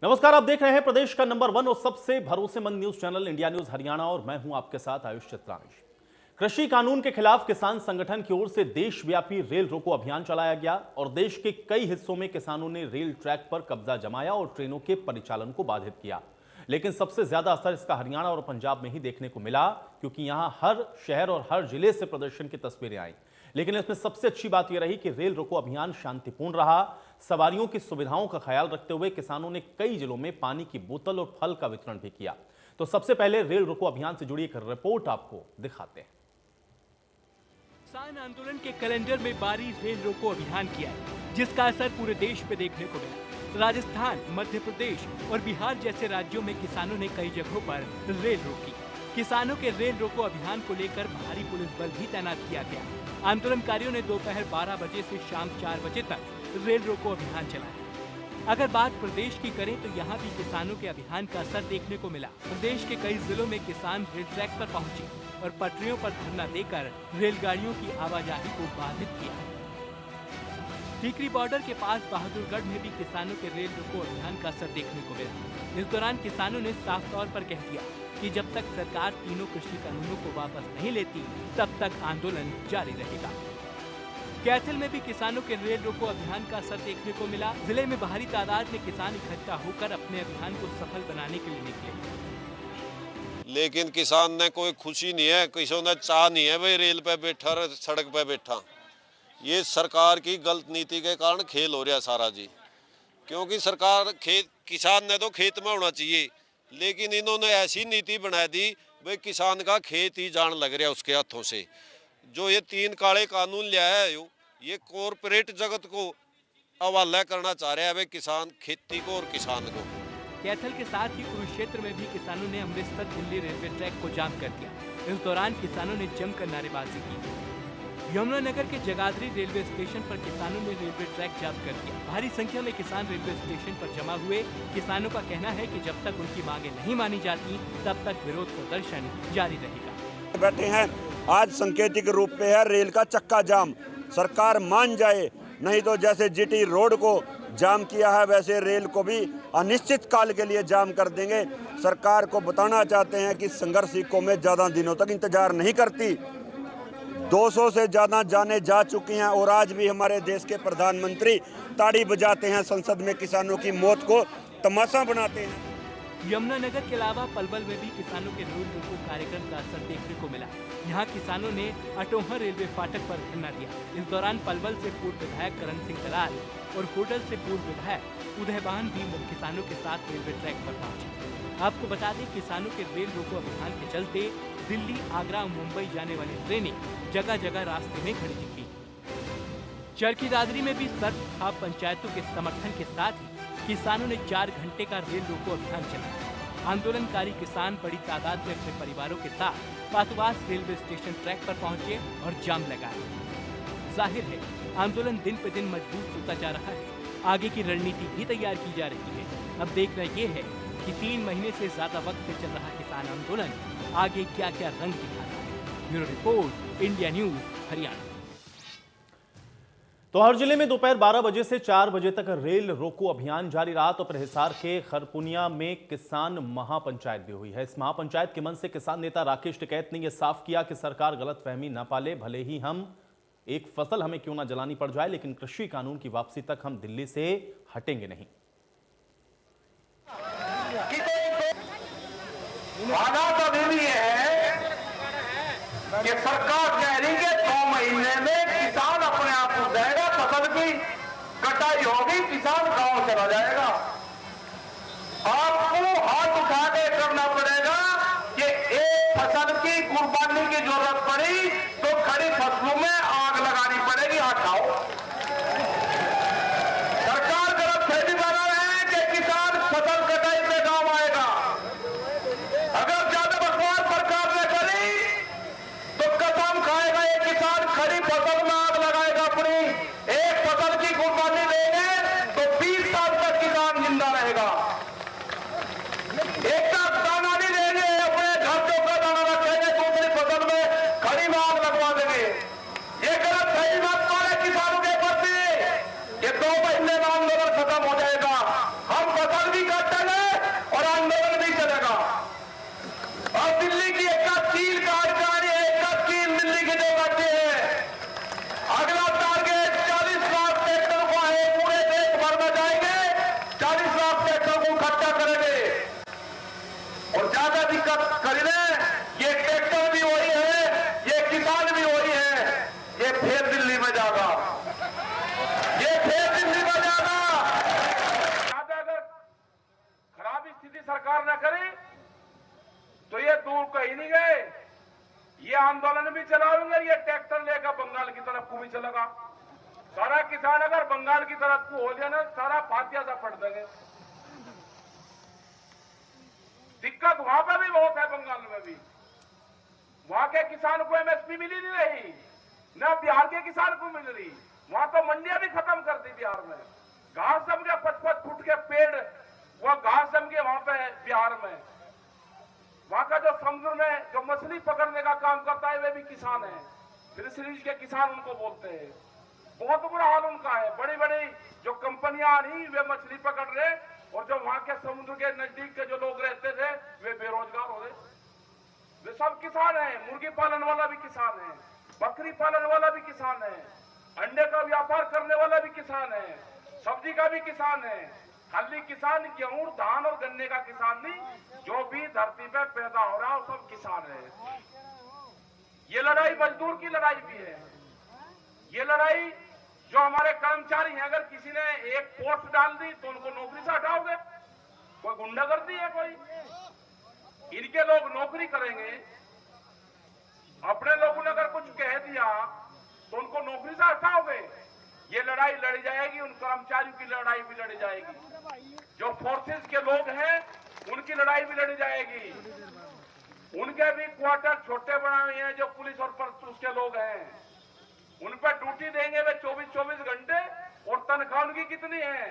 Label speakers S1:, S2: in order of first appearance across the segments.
S1: नमस्कार, आप देख रहे हैं प्रदेश का नंबर 1 और सबसे भरोसेमंद news channel India news Haryana और मैं हूं आपके साथ आयुष चित्रांश। कृषि कानून के खिलाफ किसान संगठन की ओर से देशव्यापी रेल रोको अभियान चलाया गया और देश के कई हिस्सों में किसानों ने रेल ट्रैक पर कब्जा जमाया और ट्रेनों के परिचालन को बाधित किया। लेकिन सबसे ज्यादा असर इसका हरियाणा और पंजाब में ही देखने को मिला, क्योंकि यहां हर शहर और हर जिले से प्रदर्शन की तस्वीरें आई। लेकिन इसमें सबसे अच्छी बात यह रही कि रेल रोको अभियान शांतिपूर्ण रहा। सवारियों की सुविधाओं का ख्याल रखते हुए किसानों ने कई जिलों में पानी की बोतल और फल का वितरण भी किया। तो सबसे पहले रेल रोको अभियान से जुड़ी एक रिपोर्ट आपको दिखाते हैं।
S2: किसान आंदोलन के कैलेंडर में बारी रेल रोको अभियान किया, जिसका असर पूरे देश पे देखने को मिला। राजस्थान, मध्य प्रदेश और बिहार जैसे राज्यों में किसानों ने कई जगहों पर रेल रोकी। किसानों के रेल रोको अभियान को लेकर भारी पुलिस बल भी तैनात किया गया। आंदोलनकारियों ने दोपहर 12 बजे से शाम 4 बजे तक रेल रोको अभियान चलाया। अगर बात प्रदेश की करें तो यहाँ भी किसानों के अभियान का असर देखने को मिला। प्रदेश के कई जिलों में किसान रेल ट्रैक पर पहुंचे और पटरियों पर धरना देकर रेलगाड़ियों की आवाजाही को बाधित किया। टीकरी बॉर्डर के पास बहादुरगढ़ में भी किसानों के रेल रोको अभियान का असर देखने को मिला। इस दौरान किसानों ने साफ तौर पर कह दिया कि जब तक सरकार तीनों कृषि कानूनों को वापस नहीं लेती, तब तक आंदोलन जारी रहेगा। कैथल में भी किसानों के रेल रोको अभियान का असर देखने को मिला। जिले में भारी तादाद में किसान इकट्ठा होकर अपने अभियान को सफल बनाने के लिए निकले।
S3: लेकिन किसान ने कोई खुशी नहीं है, किसी ने चाह नहीं है भाई रेल पे बैठा और सड़क पे बैठा। ये सरकार की गलत नीति के कारण खेल हो रहा है सारा जी। क्योंकि सरकार किसान ने तो खेत में होना चाहिए, लेकिन इन्होंने ऐसी नीति बना दी भाई किसान का खेत ही जान लग रहा है उसके हाथों से। जो ये 3 काले कानून लिया है, ये कॉरपोरेट जगत को हवाला करना चाह रहा है भाई किसान, खेती को और किसान को।
S2: कैथल के साथ ही कुरुक्षेत्र में भी किसानों ने अमृतसर दिल्ली रेलवे ट्रैक को जाम कर दिया। इस दौरान किसानों ने जमकर नारेबाजी की। यमुनानगर के जगाधरी रेलवे स्टेशन पर किसानों ने रेलवे ट्रैक जाम कर दिया। भारी संख्या में किसान रेलवे स्टेशन पर जमा हुए। किसानों का कहना है कि जब तक उनकी मांगे नहीं मानी जाती, तब तक विरोध प्रदर्शन जारी रहेगा।
S4: बैठे हैं, आज सांकेतिक रूप पे है रेल का चक्का जाम। सरकार मान जाए, नहीं तो जैसे जीटी रोड को जाम किया है वैसे रेल को भी अनिश्चित काल के लिए जाम कर देंगे। सरकार को बताना चाहते हैं कि संघर्ष कौमें ज़्यादा दिनों तक इंतजार नहीं करती। 200 से ज़्यादा जाने जा चुकी हैं और आज भी हमारे देश के प्रधानमंत्री ताड़ी बजाते हैं, संसद में किसानों की मौत को तमाशा बनाते हैं।
S2: यमुनानगर के अलावा पलवल में भी किसानों के रेल रोको कार्यक्रम का असर देखने को मिला। यहाँ किसानों ने अटोहर रेलवे फाटक पर धरना दिया। इस दौरान पलवल से पूर्व विधायक करण सिंह दलाल और होडल से पूर्व विधायक उदयवान भी किसानों के साथ रेलवे ट्रैक पर पहुंचे। आपको बता दें, किसानों के रेल रोको अभियान के चलते दिल्ली, आगरा, मुंबई जाने वाली ट्रेनें जगह जगह रास्ते में खड़ी दिखी। चरखी दादरी में भी सर्व था पंचायतों के समर्थन के साथ ही किसानों ने 4 घंटे का रेल रोको अभियान चलाया। आंदोलनकारी किसान बड़ी तादाद में अपने परिवारों के साथ पातुवास रेलवे स्टेशन ट्रैक पर पहुंचे और जाम लगाया। जाहिर है, आंदोलन दिन पे दिन मजबूत होता जा रहा है। आगे की रणनीति भी तैयार की जा रही है। अब देखना ये है कि 3 महीने से ज्यादा वक्त से चल रहा किसान आंदोलन आगे क्या क्या रंग दिखाता है। Bureau report, India news Haryana.
S1: तो हर जिले में दोपहर 12 बजे से 4 बजे तक रेल रोको अभियान जारी रहा। तो हिसार के खरपुनिया में किसान महापंचायत भी हुई है। इस महापंचायत के मन से किसान नेता राकेश टिकैत ने यह साफ किया कि सरकार गलतफहमी न पाले। भले ही हम एक फसल हमें क्यों ना जलानी पड़ जाए, लेकिन कृषि कानून की वापसी तक हम दिल्ली से हटेंगे नहीं।
S5: हालात अभी भी है कि सरकार कह रही है 2 महीने में किसान अपने आप को देगा, फसल की कटाई होगी, किसान गांव चला जाएगा। आपको हाथ उठा के करना पड़ेगा कि एक फसल की कुर्बानी की जरूरत पड़ी तो खड़ी फसलों में आग लगानी पड़ेगी। हटाओ, सरकार गलतफहमी बना रहे हैं कि किसान फसल कटाई पे गांव आएगा। अगर ज्यादा बकवास सरकार ने करी तो कसम खाएगा एक की सरकार ने करी तो ये दूर कहीं नहीं गए, ये आंदोलन भी चलाएंगे, ये ट्रैक्टर लेकर बंगाल की तरफ को भी चलेगा। सारा किसान अगर बंगाल की तरफ को हो जाए ना, सारा फातिया सा पड़ देंगे। दिक्कत वहां पर भी बहुत है, बंगाल में भी। वहां के किसान को एमएसपी मिली नहीं रही, ना बिहार के किसान को मिल रही। वहां तो मंडियां भी खत्म कर दी बिहार में। घास जम के 55 फुट के पेड़, वो घास जम के वहां पे बिहार में। वहां का जो समुद्र में जो मछली पकड़ने का काम करता है वे भी किसान है, फिशरीज के किसान उनको बोलते हैं। बहुत बुरा हाल उनका है। बड़ी बड़ी जो कंपनियां आ रही वे मछली पकड़ रहे, और जो वहां के समुद्र के नजदीक के जो लोग रहते थे वे बेरोजगार हो रहे। वे सब किसान हैं। मुर्गी पालन वाला भी किसान है, बकरी पालन वाला भी किसान है, अंडे का व्यापार करने वाला भी किसान है, सब्जी का भी किसान है। खाली किसान गेहूं, धान और गन्ने का किसान नहीं, जो भी धरती पे पैदा हो रहा है वो सब किसान है। ये लड़ाई मजदूर की लड़ाई भी है। ये लड़ाई जो हमारे कर्मचारी हैं, अगर किसी ने एक पोस्ट डाल दी तो उनको नौकरी से हटाओगे? कोई गुंडागर्दी है कोई? इनके लोग नौकरी करेंगे, अपने लोगों ने अगर कुछ कह दिया तो उनको नौकरी से हटाओगे? ये लड़ाई लड़ी जाएगी, उन कर्मचारियों की लड़ाई भी लड़ी जाएगी। जो फोर्सेस के लोग हैं उनकी लड़ाई भी लड़ी जाएगी। उनके भी क्वार्टर छोटे बनाए हुए हैं, जो पुलिस और उसके लोग हैं उन पर ड्यूटी देंगे वे 24-24 घंटे, और तनख्वाह उनकी कितनी है?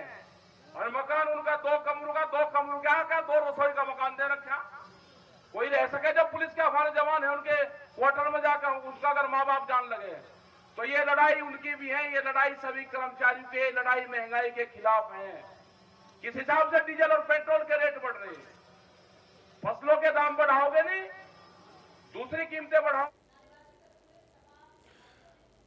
S5: और मकान उनका 2 कमरों का 2 कमरों का 2 रसोई का मकान दे रखा। कोई रह सके जो पुलिस के हमारे जवान है उनके क्वार्टर में जाकर उसका अगर माँ बाप जान लगे तो ये लड़ाई उनकी भी है। ये लड़ाई सभी कर्मचारियों के, लड़ाई महंगाई के खिलाफ है। किस हिसाब से डीजल और पेट्रोल के रेट बढ़ रहे, फसलों के दाम बढ़ाओगे नहीं, दूसरी कीमतें बढ़ाओ।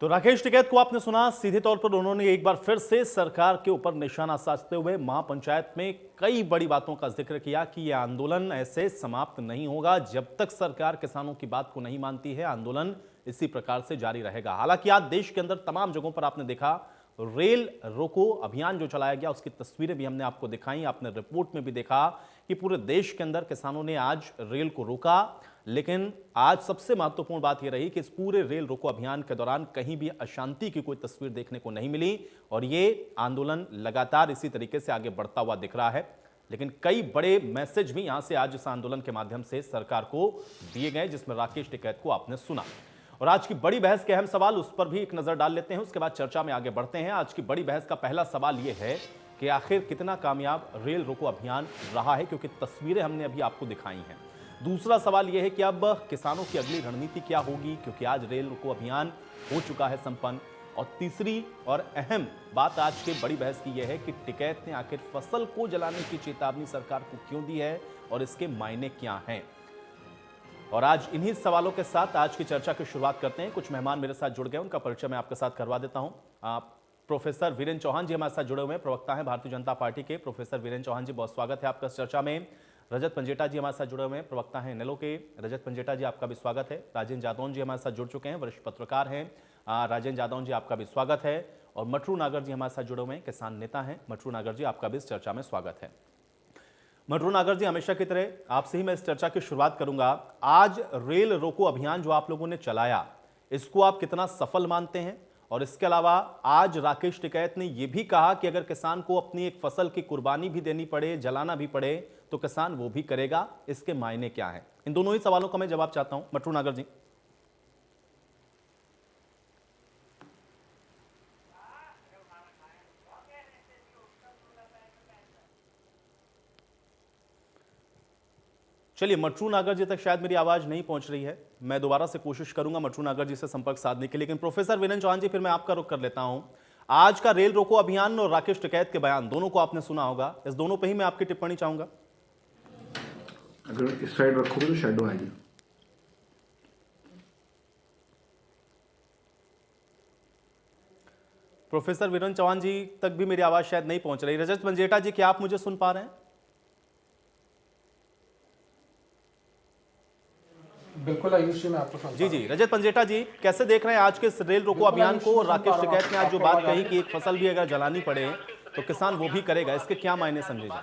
S1: तो राकेश टिकैत को आपने सुना। सीधे तौर पर उन्होंने एक बार फिर से सरकार के ऊपर निशाना साधते हुए महापंचायत में कई बड़ी बातों का जिक्र किया कि यह आंदोलन ऐसे समाप्त नहीं होगा जब तक सरकार किसानों की बात को नहीं मानती है। आंदोलन इसी प्रकार से जारी रहेगा। हालांकि आज देश के अंदर तमाम जगहों पर आपने देखा रेल रोको अभियान जो चलाया गया, उसकी तस्वीरें भी हमने आपको दिखाई। आपने रिपोर्ट में भी देखा कि पूरे देश के अंदर किसानों ने आज रेल को रोका। लेकिन आज सबसे महत्वपूर्ण बात यह रही कि इस पूरे रेल रोको अभियान के दौरान कहीं भी अशांति की कोई तस्वीर देखने को नहीं मिली, और ये आंदोलन लगातार इसी तरीके से आगे बढ़ता हुआ दिख रहा है। लेकिन कई बड़े मैसेज भी यहां से आज इस आंदोलन के माध्यम से सरकार को दिए गए, जिसमें राकेश टिकैत को आपने सुना। और आज की बड़ी बहस के अहम सवाल, उस पर भी एक नजर डाल लेते हैं, उसके बाद चर्चा में आगे बढ़ते हैं। आज की बड़ी बहस का पहला सवाल यह है कि आखिर कितना कामयाब रेल रोको अभियान रहा है, क्योंकि तस्वीरें हमने अभी आपको दिखाई हैं। दूसरा सवाल यह है कि अब किसानों की अगली रणनीति क्या होगी, क्योंकि आज रेल रोको अभियान हो चुका है संपन्न। और तीसरी और अहम बात आज के बड़ी बहस की यह है कि टिकैत ने आखिर फसल को जलाने की चेतावनी सरकार को क्यों दी है और इसके मायने क्या हैं। और आज इन्हीं सवालों के साथ आज की चर्चा की शुरुआत करते हैं। कुछ मेहमान मेरे साथ जुड़ गए, उनका परिचय मैं आपके साथ करवा देता हूं। प्रोफेसर वीरेंद्र चौहान जी हमारे साथ जुड़े हुए हैं, प्रवक्ता हैं भारतीय जनता पार्टी के। प्रोफेसर वीरेंद्र चौहान जी, बहुत स्वागत है आपका इस चर्चा में। रजत पंजेटा जी हमारे साथ जुड़े हुए हैं, प्रवक्ता हैं नेलो के। रजत पंजेटा जी, आपका भी स्वागत है। राजेंद्र जादौन जी हमारे साथ जुड़ चुके हैं, वरिष्ठ पत्रकार हैं। राजेंद्र जादौन जी, आपका भी स्वागत है। और मटरू नागर जी हमारे साथ जुड़े हुए हैं, किसान नेता हैं। मटरू नागर जी, आपका भी इस चर्चा में स्वागत है। मटरू नागर जी, हमेशा की तरह आपसे ही मैं इस चर्चा की शुरुआत करूंगा। आज रेल रोको अभियान जो आप लोगों ने चलाया, इसको आप कितना सफल मानते हैं? और इसके अलावा आज राकेश टिकैत ने यह भी कहा कि अगर किसान को अपनी एक फसल की कुर्बानी भी देनी पड़े, जलाना भी पड़े, तो किसान वो भी करेगा। इसके मायने क्या हैं? इन दोनों ही सवालों का मैं जवाब चाहता हूं। मटरू नागर जी। चलिए, मटरू नागर जी तक शायद मेरी आवाज नहीं पहुंच रही है। मैं दोबारा से कोशिश करूंगा मटरू नागर जी से संपर्क साधने के लिए। लेकिन प्रोफेसर वीरेंद्र चौहान जी, फिर मैं आपका रुख कर लेता हूं। आज का रेल रोको अभियान और राकेश टिकैत के बयान, दोनों को आपने सुना होगा। इस दोनों पे ही मैं आपकी टिप्पणी चाहूंगा।
S6: अगर इस साइड रखोगे तो शैडो आएगी।
S1: प्रोफेसर वीरेंद्र चौहान जी तक भी मेरी आवाज शायद नहीं पहुंच रही। रजत पंजेटा जी, क्या आप मुझे सुन पा रहे हैं?
S7: बिल्कुल आयुष जी, मैं आपको सुनता हूं।
S1: जी, रजत पंजेटा जी, कैसे देख रहे हैं आज के इस रेल रोको अभियान को? राकेश टिकैत ने आज जो बात कही कि एक फसल भी अगर जलानी पड़े तो किसान वो भी करेगा, इसके क्या मायने समझे जाए?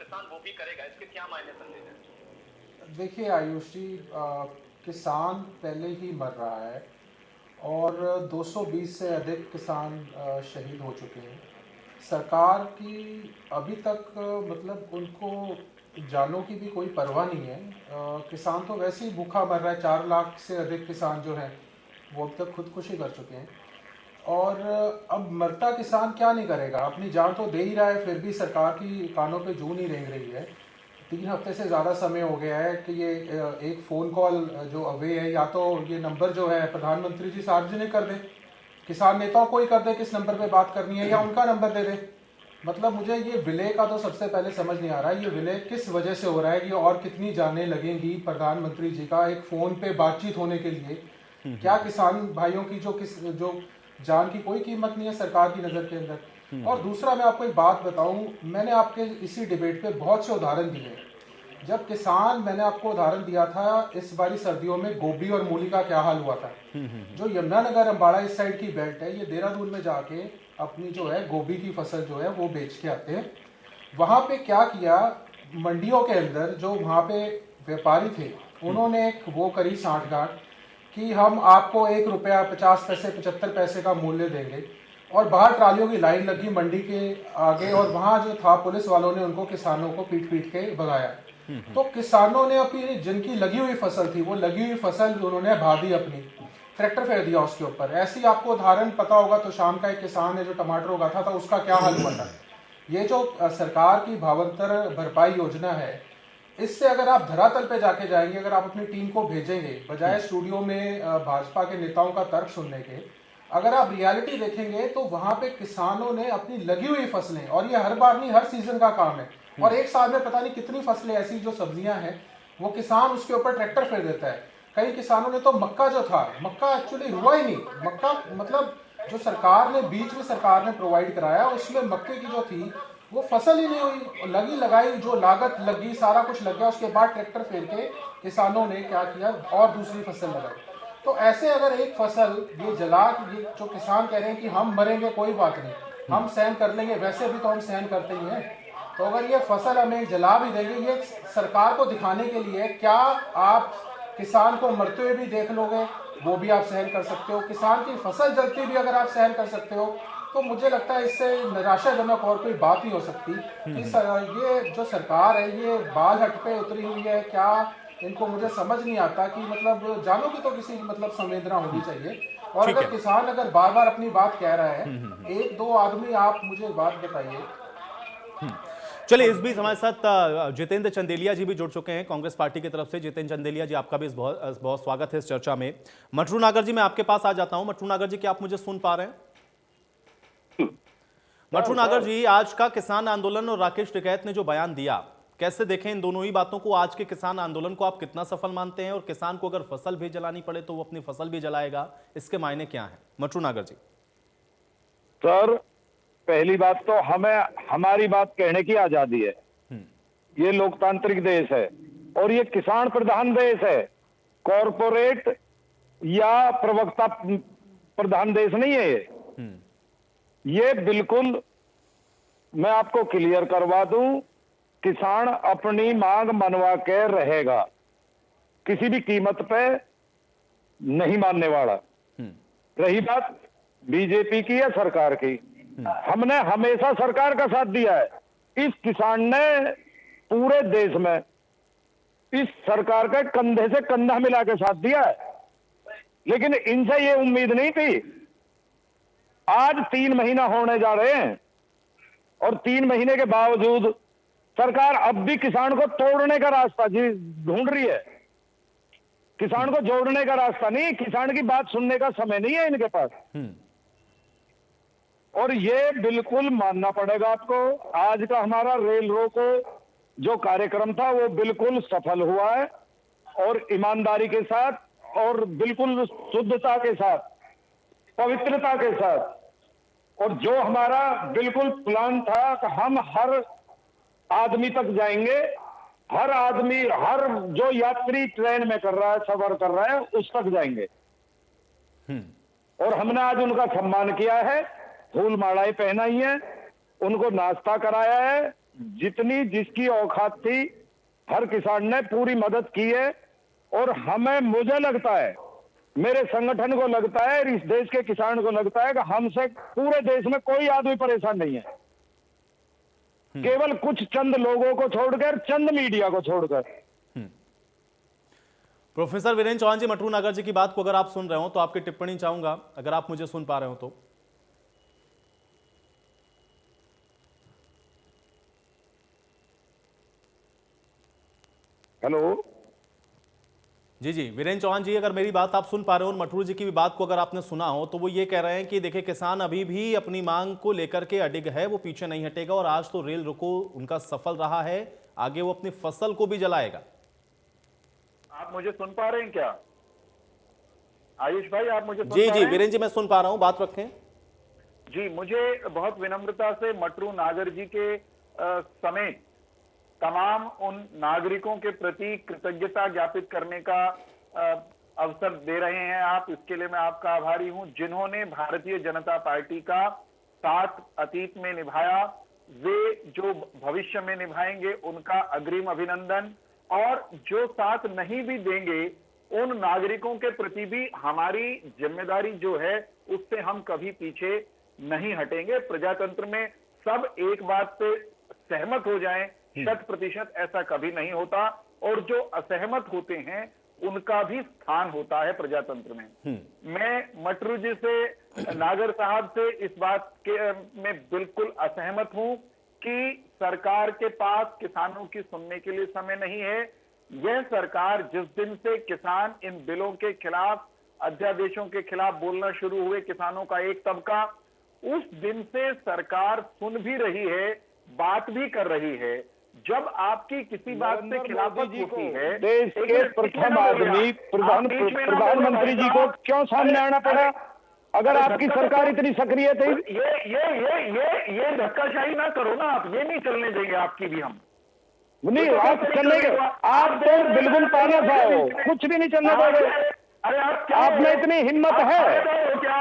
S5: किसान वो भी करेगा, इसके क्या मायने समझे जाए?
S7: देखिए आयुष जी, किसान पहले ही मर रहा है और 220 से अधिक किसान शहीद हो चुके हैं। सरकार की अभी तक मतलब उनको जानों की भी कोई परवाह नहीं है। किसान तो वैसे ही भूखा मर रहा है। 4 लाख से अधिक किसान जो हैं वो अब तक खुदकुशी कर चुके हैं। और अब मरता किसान क्या नहीं करेगा, अपनी जान तो दे ही रहा है, फिर भी सरकार की कानों पे जूं नहीं रेंग रही है। 3 हफ्ते से ज़्यादा समय हो गया है कि ये एक फ़ोन कॉल जो अवे है, या तो ये नंबर जो है प्रधानमंत्री जी सार्वजनिक कर दें, किसान नेताओं को ही कर दे किस नंबर पे बात करनी है, या उनका नंबर दे दे। मतलब मुझे ये विलय का तो सबसे पहले समझ नहीं आ रहा है, ये विलय किस वजह से हो रहा है, ये और कितनी जानें लगेंगी प्रधानमंत्री जी का एक फ़ोन पे बातचीत होने के लिए। क्या किसान भाइयों की जो जान की कोई कीमत नहीं है सरकार की नज़र के अंदर? और दूसरा मैं आपको एक बात बताऊं, मैंने आपके इसी डिबेट पे बहुत से उदाहरण दिए। जब किसान, मैंने आपको उदाहरण दिया था इस बारी सर्दियों में गोभी और मूली का क्या हाल हुआ था। जो यमुनानगर अम्बाड़ा इस साइड की बेल्ट है, ये देहरादून में जाके अपनी जो है गोभी की फसल जो है वो बेच के आते हैं। वहाँ पे क्या किया, मंडियों के अंदर जो वहाँ पे व्यापारी थे उन्होंने एक वो करी सांठगांठ कि हम आपको 1 रुपया 50 पैसे 75 पैसे का मूल्य देंगे, और बाहर ट्रालियों की लाइन लगी मंडी के आगे, और वहाँ जो था पुलिस वालों ने उनको, किसानों को पीट पीट के भगाया। तो किसानों ने अपनी जिनकी लगी हुई फसल थी वो लगी हुई फसल उन्होंने बहा दी, अपनी ट्रैक्टर फेर दिया उसके ऊपर। ऐसी आपको उदाहरण पता होगा तो शाम का एक किसान ने जो टमाटर उगाता था उसका क्या हाल हुआ था। ये जो सरकार की भावांतर भरपाई योजना है, इससे अगर आप धरातल पे जाके जाएंगे, अगर आप अपनी टीम को भेजेंगे बजाय स्टूडियो में भाजपा के नेताओं का तर्क सुनने के, अगर आप रियलिटी देखेंगे तो वहां पे किसानों ने अपनी लगी हुई फसलें, और ये हर बार नहीं, हर सीजन का काम है, और एक साल में पता नहीं कितनी फसलें ऐसी जो सब्जियां हैं वो किसान उसके ऊपर ट्रैक्टर फेर देता है। कई किसानों ने तो मक्का जो था, मक्का एक्चुअली हुआ ही नहीं। मक्का मतलब जो सरकार ने बीच में सरकार ने प्रोवाइड कराया, उसमें मक्के की जो थी वो फसल ही नहीं हुई। लगी लगाई जो लागत लगी, सारा कुछ लग गया, उसके बाद ट्रैक्टर फेर के किसानों ने क्या किया, और दूसरी फसल लगाई। तो ऐसे अगर एक फसल ये जला, ये जो किसान कह रहे हैं कि हम मरेंगे कोई बात नहीं, हम सहन कर लेंगे, वैसे भी तो हम सहन करते ही हैं, तो अगर ये फसल हमें जला भी देंगे, ये सरकार को दिखाने के लिए, क्या आप किसान को मरते हुए भी देख लोगे, वो भी आप सहन कर सकते हो, किसान की फसल जलती भी अगर आप सहन कर सकते हो, तो मुझे लगता है इससे निराशाजनक और कोई बात नहीं हो सकती कि ये जो सरकार है ये बाल हट पे उतरी हुई है क्या। इनको मुझे समझ नहीं आता कि मतलब जानों की तो किसी मतलब संवेदना होनी चाहिए। और अगर किसान अगर बार बार अपनी बात कह रहा है, 1-2 आदमी आप मुझे बात बताइए।
S1: चलिए, इस बीच हमारे साथ जितेंद्र चंदेलिया जी भी जुड़ चुके हैं कांग्रेस पार्टी की तरफ से। जितेंद्र चंदेलिया जी, आपका भी बहुत बहुत स्वागत है इस चर्चा में। मटरू नागर जी, मैं आपके पास आ जाता हूं। मटरू नागर जी, क्या आप मुझे सुन पा रहे हैं? मटरू नागर जी, आज का किसान आंदोलन और राकेश टिकैत ने जो बयान दिया, कैसे देखें इन दोनों ही बातों को? आज के किसान आंदोलन को आप कितना सफल मानते हैं, और किसान को अगर फसल भी जलानी पड़े तो वो अपनी फसल भी जलाएगा, इसके मायने क्या हैं? मटरू नागर जी।
S8: सर, पहली बात तो हमें हमारी बात कहने की आजादी है। ये लोकतांत्रिक देश है और ये किसान प्रधान देश है, कॉरपोरेट या प्रवक्ता प्रधान देश नहीं है ये बिल्कुल मैं आपको क्लियर करवा दूं, किसान अपनी मांग मनवा के रहेगा, किसी भी कीमत पे नहीं मानने वाला। रही बात बीजेपी की या सरकार की, हमने हमेशा सरकार का साथ दिया है। इस किसान ने पूरे देश में इस सरकार के कंधे से कंधा मिला के साथ दिया है, लेकिन इनसे ये उम्मीद नहीं थी। आज 3 महीना होने जा रहे हैं और 3 महीने के बावजूद सरकार अब भी किसान को तोड़ने का रास्ता ढूंढ रही है। किसान को जोड़ने का रास्ता नहीं, किसान की बात सुनने का समय नहीं है इनके पास। और ये बिल्कुल मानना पड़ेगा आपको, आज का हमारा रेल रोको जो कार्यक्रम था वो बिल्कुल सफल हुआ है, और ईमानदारी के साथ और बिल्कुल शुद्धता के साथ, पवित्रता के साथ। और जो हमारा बिल्कुल प्लान था कि हम हर आदमी तक जाएंगे, हर आदमी, हर जो यात्री ट्रेन में कर रहा है, सफर कर रहा है, उस तक जाएंगे। और हमने आज उनका सम्मान किया है, फूल मालाएं पहनाई है, उनको नाश्ता कराया है, जितनी जिसकी औकात थी हर किसान ने पूरी मदद की है। और मुझे लगता है, मेरे संगठन को लगता है, इस देश के किसान को लगता है कि हमसे पूरे देश में कोई आदमी परेशान नहीं है, केवल कुछ चंद लोगों को छोड़कर, चंद मीडिया को छोड़कर।
S1: प्रोफेसर वीरेंद्र चौहान जी, मटरू नागर जी की बात को अगर आप सुन रहे हो तो आपकी टिप्पणी चाहूंगा, अगर आप मुझे सुन पा रहे हो तो।
S8: हेलो
S1: जी जी, वीरेंद्र चौहान जी, अगर मेरी बात आप सुन पा रहे हो और मटरू जी की भी बात को अगर आपने सुना हो तो वो ये कह रहे हैं कि देखिए किसान अभी भी अपनी मांग को लेकर के अडिग है, वो पीछे नहीं हटेगा और आज तो रेल रोको उनका सफल रहा है, आगे वो अपनी फसल को भी जलाएगा।
S9: आप मुझे सुन पा रहे हैं क्या आयुष भाई? आप मुझे सुन
S1: जी
S9: पा
S1: जी
S9: रहे हैं?
S1: वीरेंद्र जी, मैं सुन पा रहा हूं, बात रखें।
S9: जी, मुझे बहुत विनम्रता से मटरू नागर जी के समेत तमाम उन नागरिकों के प्रति कृतज्ञता ज्ञापित करने का अवसर दे रहे हैं आप। इसके लिए मैं आपका आभारी हूं, जिन्होंने भारतीय जनता पार्टी का साथ अतीत में निभाया, वे जो भविष्य में निभाएंगे उनका अग्रिम अभिनंदन। और जो साथ नहीं भी देंगे उन नागरिकों के प्रति भी हमारी जिम्मेदारी जो है उससे हम कभी पीछे नहीं हटेंगे। प्रजातंत्र में सब एक बात पे सहमत हो जाएं, 100% ऐसा कभी नहीं होता, और जो असहमत होते हैं उनका भी स्थान होता है प्रजातंत्र में। मैं मटरू जी से, नागर साहब से इस बात के में बिल्कुल असहमत हूं कि सरकार के पास किसानों की सुनने के लिए समय नहीं है। यह सरकार जिस दिन से किसान इन बिलों के खिलाफ, अध्यादेशों के खिलाफ बोलना शुरू हुए, किसानों का एक तबका, उस दिन से सरकार सुन भी रही है, बात भी कर रही है। जब आपकी किसी बात से खिलाफत होती है,
S8: देश के प्रथम आदमी प्रधानमंत्री जी को क्यों सामने आना पड़ा? अगर आपकी सरकार इतनी सक्रिय थी।
S9: ये धक्काशाही ना करो ना, आप ये नहीं चलने देंगे आपकी भी हम।
S8: नहीं, आप चलने के, आप तो बिल्कुल पाना था, कुछ भी नहीं चलने दोगे।
S9: अरे
S8: आप में इतनी हिम्मत है
S9: क्या?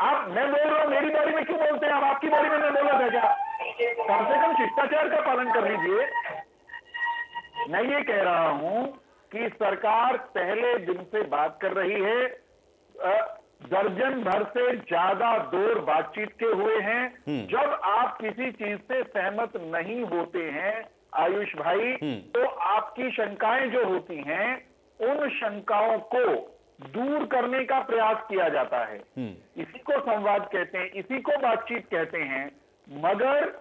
S9: आप, मैं बोल रहा हूँ, मेरी बारी में क्यों बोलते हैं आप? आपकी बारी में मैं बोला था क्या? कम से कम शिष्टाचार का पालन कर लीजिए। मैं ये कह रहा हूं कि सरकार पहले दिन से बात कर रही है, दर्जन भर से ज्यादा दौर बातचीत के हुए हैं। जब आप किसी चीज से सहमत नहीं होते हैं आयुष भाई, तो आपकी शंकाएं जो होती हैं उन शंकाओं को दूर करने का प्रयास किया जाता है। इसी को संवाद कहते हैं, इसी को बातचीत कहते हैं। मगर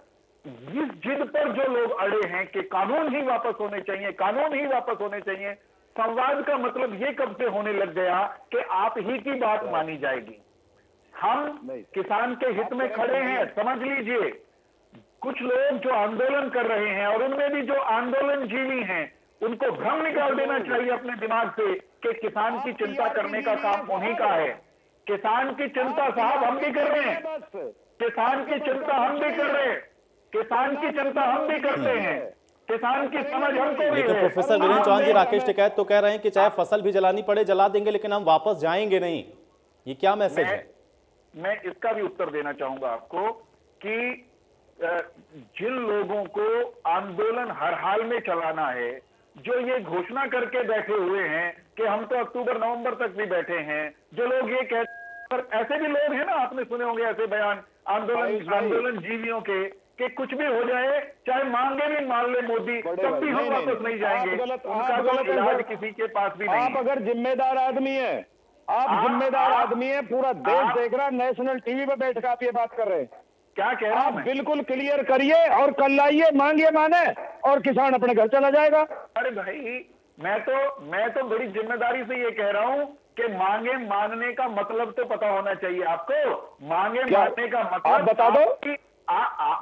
S9: इस जिद पर जो लोग अड़े हैं कि कानून ही वापस होने चाहिए, कानून ही वापस होने चाहिए, संवाद का मतलब ये कब से होने लग गया कि आप ही की बात मानी जाएगी। हम किसान के हित में खड़े हैं, समझ लीजिए। कुछ लोग जो आंदोलन कर रहे हैं, और उनमें भी जो आंदोलन जीवी हैं, उनको भ्रम निकाल देना चाहिए अपने दिमाग से कि किसान की चिंता करने का काम उन्हीं का है। किसान की चिंता साहब हम भी कर रहे हैं, किसान की चिंता हम भी कर रहे हैं, किसान की चिंता हम भी करते हैं, किसान की समझ हमको भी है।
S1: प्रोफेसर वीरेंद्र चौहान जी, राकेश टिकैत तो कह रहे हैं कि चाहे फसल भी जलानी पड़े जला देंगे, लेकिन हम वापस जाएंगे नहीं। ये क्या मैसेज है?
S9: मैं इसका भी उत्तर देना चाहूंगा आपको कि जिन लोगों को आंदोलन हर हाल में चलाना है, जो ये घोषणा करके बैठे हुए हैं कि हम तो अक्टूबर नवंबर तक भी बैठे हैं, जो लोग ये कहते हैं, ऐसे भी लोग हैं ना, आपने सुने होंगे ऐसे बयान आंदोलन जीवियों के, कि कुछ भी हो जाए, चाहे मांगे भी मान ले मोदी, तब भी हम वापस नहीं जाएंगे। उनका तो इलाज किसी के पास भी नहीं।
S8: आप अगर जिम्मेदार आदमी है, आप जिम्मेदार आदमी है, पूरा देश देख रहा है, नेशनल टीवी पे बैठ कर आप ये बात कर रहे हैं।
S9: क्या कह रहा
S8: आप बिल्कुल क्लियर करिए और कल लाइए, मांगिए माने, और किसान अपने घर चला जाएगा।
S9: अरे भाई, मैं तो बड़ी जिम्मेदारी से ये कह रहा हूं कि मांगे मानने का मतलब तो पता होना चाहिए आपको। मांगे मानने का मतलब
S8: आप बता दो।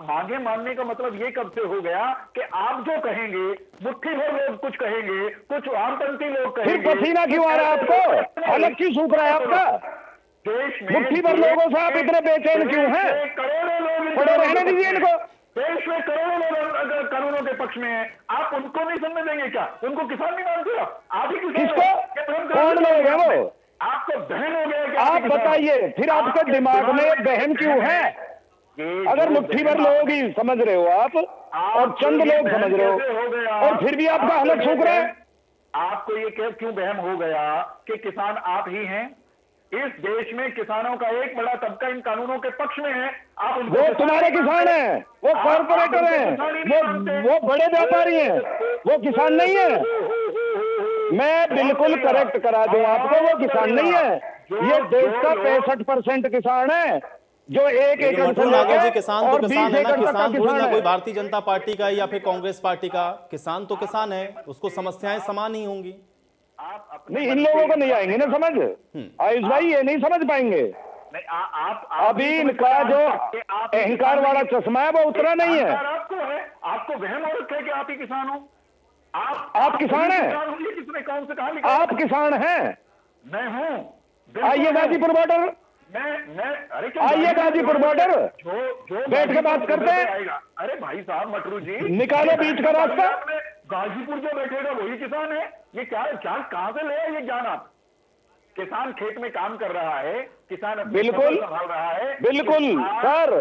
S9: मांगे मानने का मतलब ये कब से हो गया कि आप जो कहेंगे, मुट्ठी भर लोग कुछ कहेंगे, कुछ आमपंथी लोग कहेंगे।
S8: फिर पसीना क्यों आ रहा है आपको? अलग क्यों सूख रहा है आपका?
S9: देश में
S8: मुट्ठी भर लोगों से आप इतने बेचैन क्यों हैं?
S9: करोड़ों लोग
S8: पड़े रहने दीजिए इनको।
S9: देश में करोड़ों लोग अगर कानूनों के पक्ष में हैं, आप उनको नहीं सुनने देंगे क्या? उनको किसान नहीं मानते आप ही
S8: किसको? कौन लोग है वो?
S9: आपको बहन हो गया?
S8: आप बताइए, फिर आपके दिमाग में बहन क्यों है? अगर मुट्ठी भर लोग ही समझ रहे हो आप और चंद लोग समझ रहे हो और फिर भी आपका हालत सूख रहा है।
S9: आपको ये क्यों वहम हो गया कि किसान आप ही हैं? इस देश में किसानों का एक बड़ा तबका इन कानूनों के पक्ष में है। आप उनको
S8: वो तुम्हारे किसान हैं, वो कॉर्पोरेटर हैं, वो बड़े व्यापारी हैं, वो किसान नहीं है। मैं बिल्कुल करेक्ट करा दूं आपको, वो किसान नहीं है। ये देश का 65% किसान है जो एक
S1: जी किसान तो किसान है ना, किसान थोड़ी ना कोई भारतीय जनता पार्टी का या फिर कांग्रेस पार्टी का। किसान तो किसान है, उसको समस्याएं समान ही होंगी।
S8: नहीं, इन लोगों को नहीं आएंगे ना समझ, आयुष भाई ये नहीं समझ पाएंगे।
S9: नहीं, आप
S8: अभी इनका जो अहंकार वाला चश्मा है वो उतरा नहीं है।
S9: आपको वहम हो रखा है कि आप ही किसान हो।
S8: आप किसान हैं?
S9: किसने कौन से कहा?
S8: आप किसान हैं?
S9: मैं हूं।
S8: आइए गाजीपुर बॉर्डर,
S9: अरे
S8: आइए गाजीपुर बॉर्डर,
S9: जो
S8: बैठ के बात करते हैं।
S9: अरे भाई साहब मटरू जी,
S8: निकालो बीच का रास्ता।
S9: गाजीपुर जो बैठेगा वही किसान है। ये क्या कहां से ले आए ये ज्ञान आप? किसान खेत में काम कर रहा है, किसान
S8: बिल्कुल
S9: संभाल रहा है।
S8: बिल्कुल सर,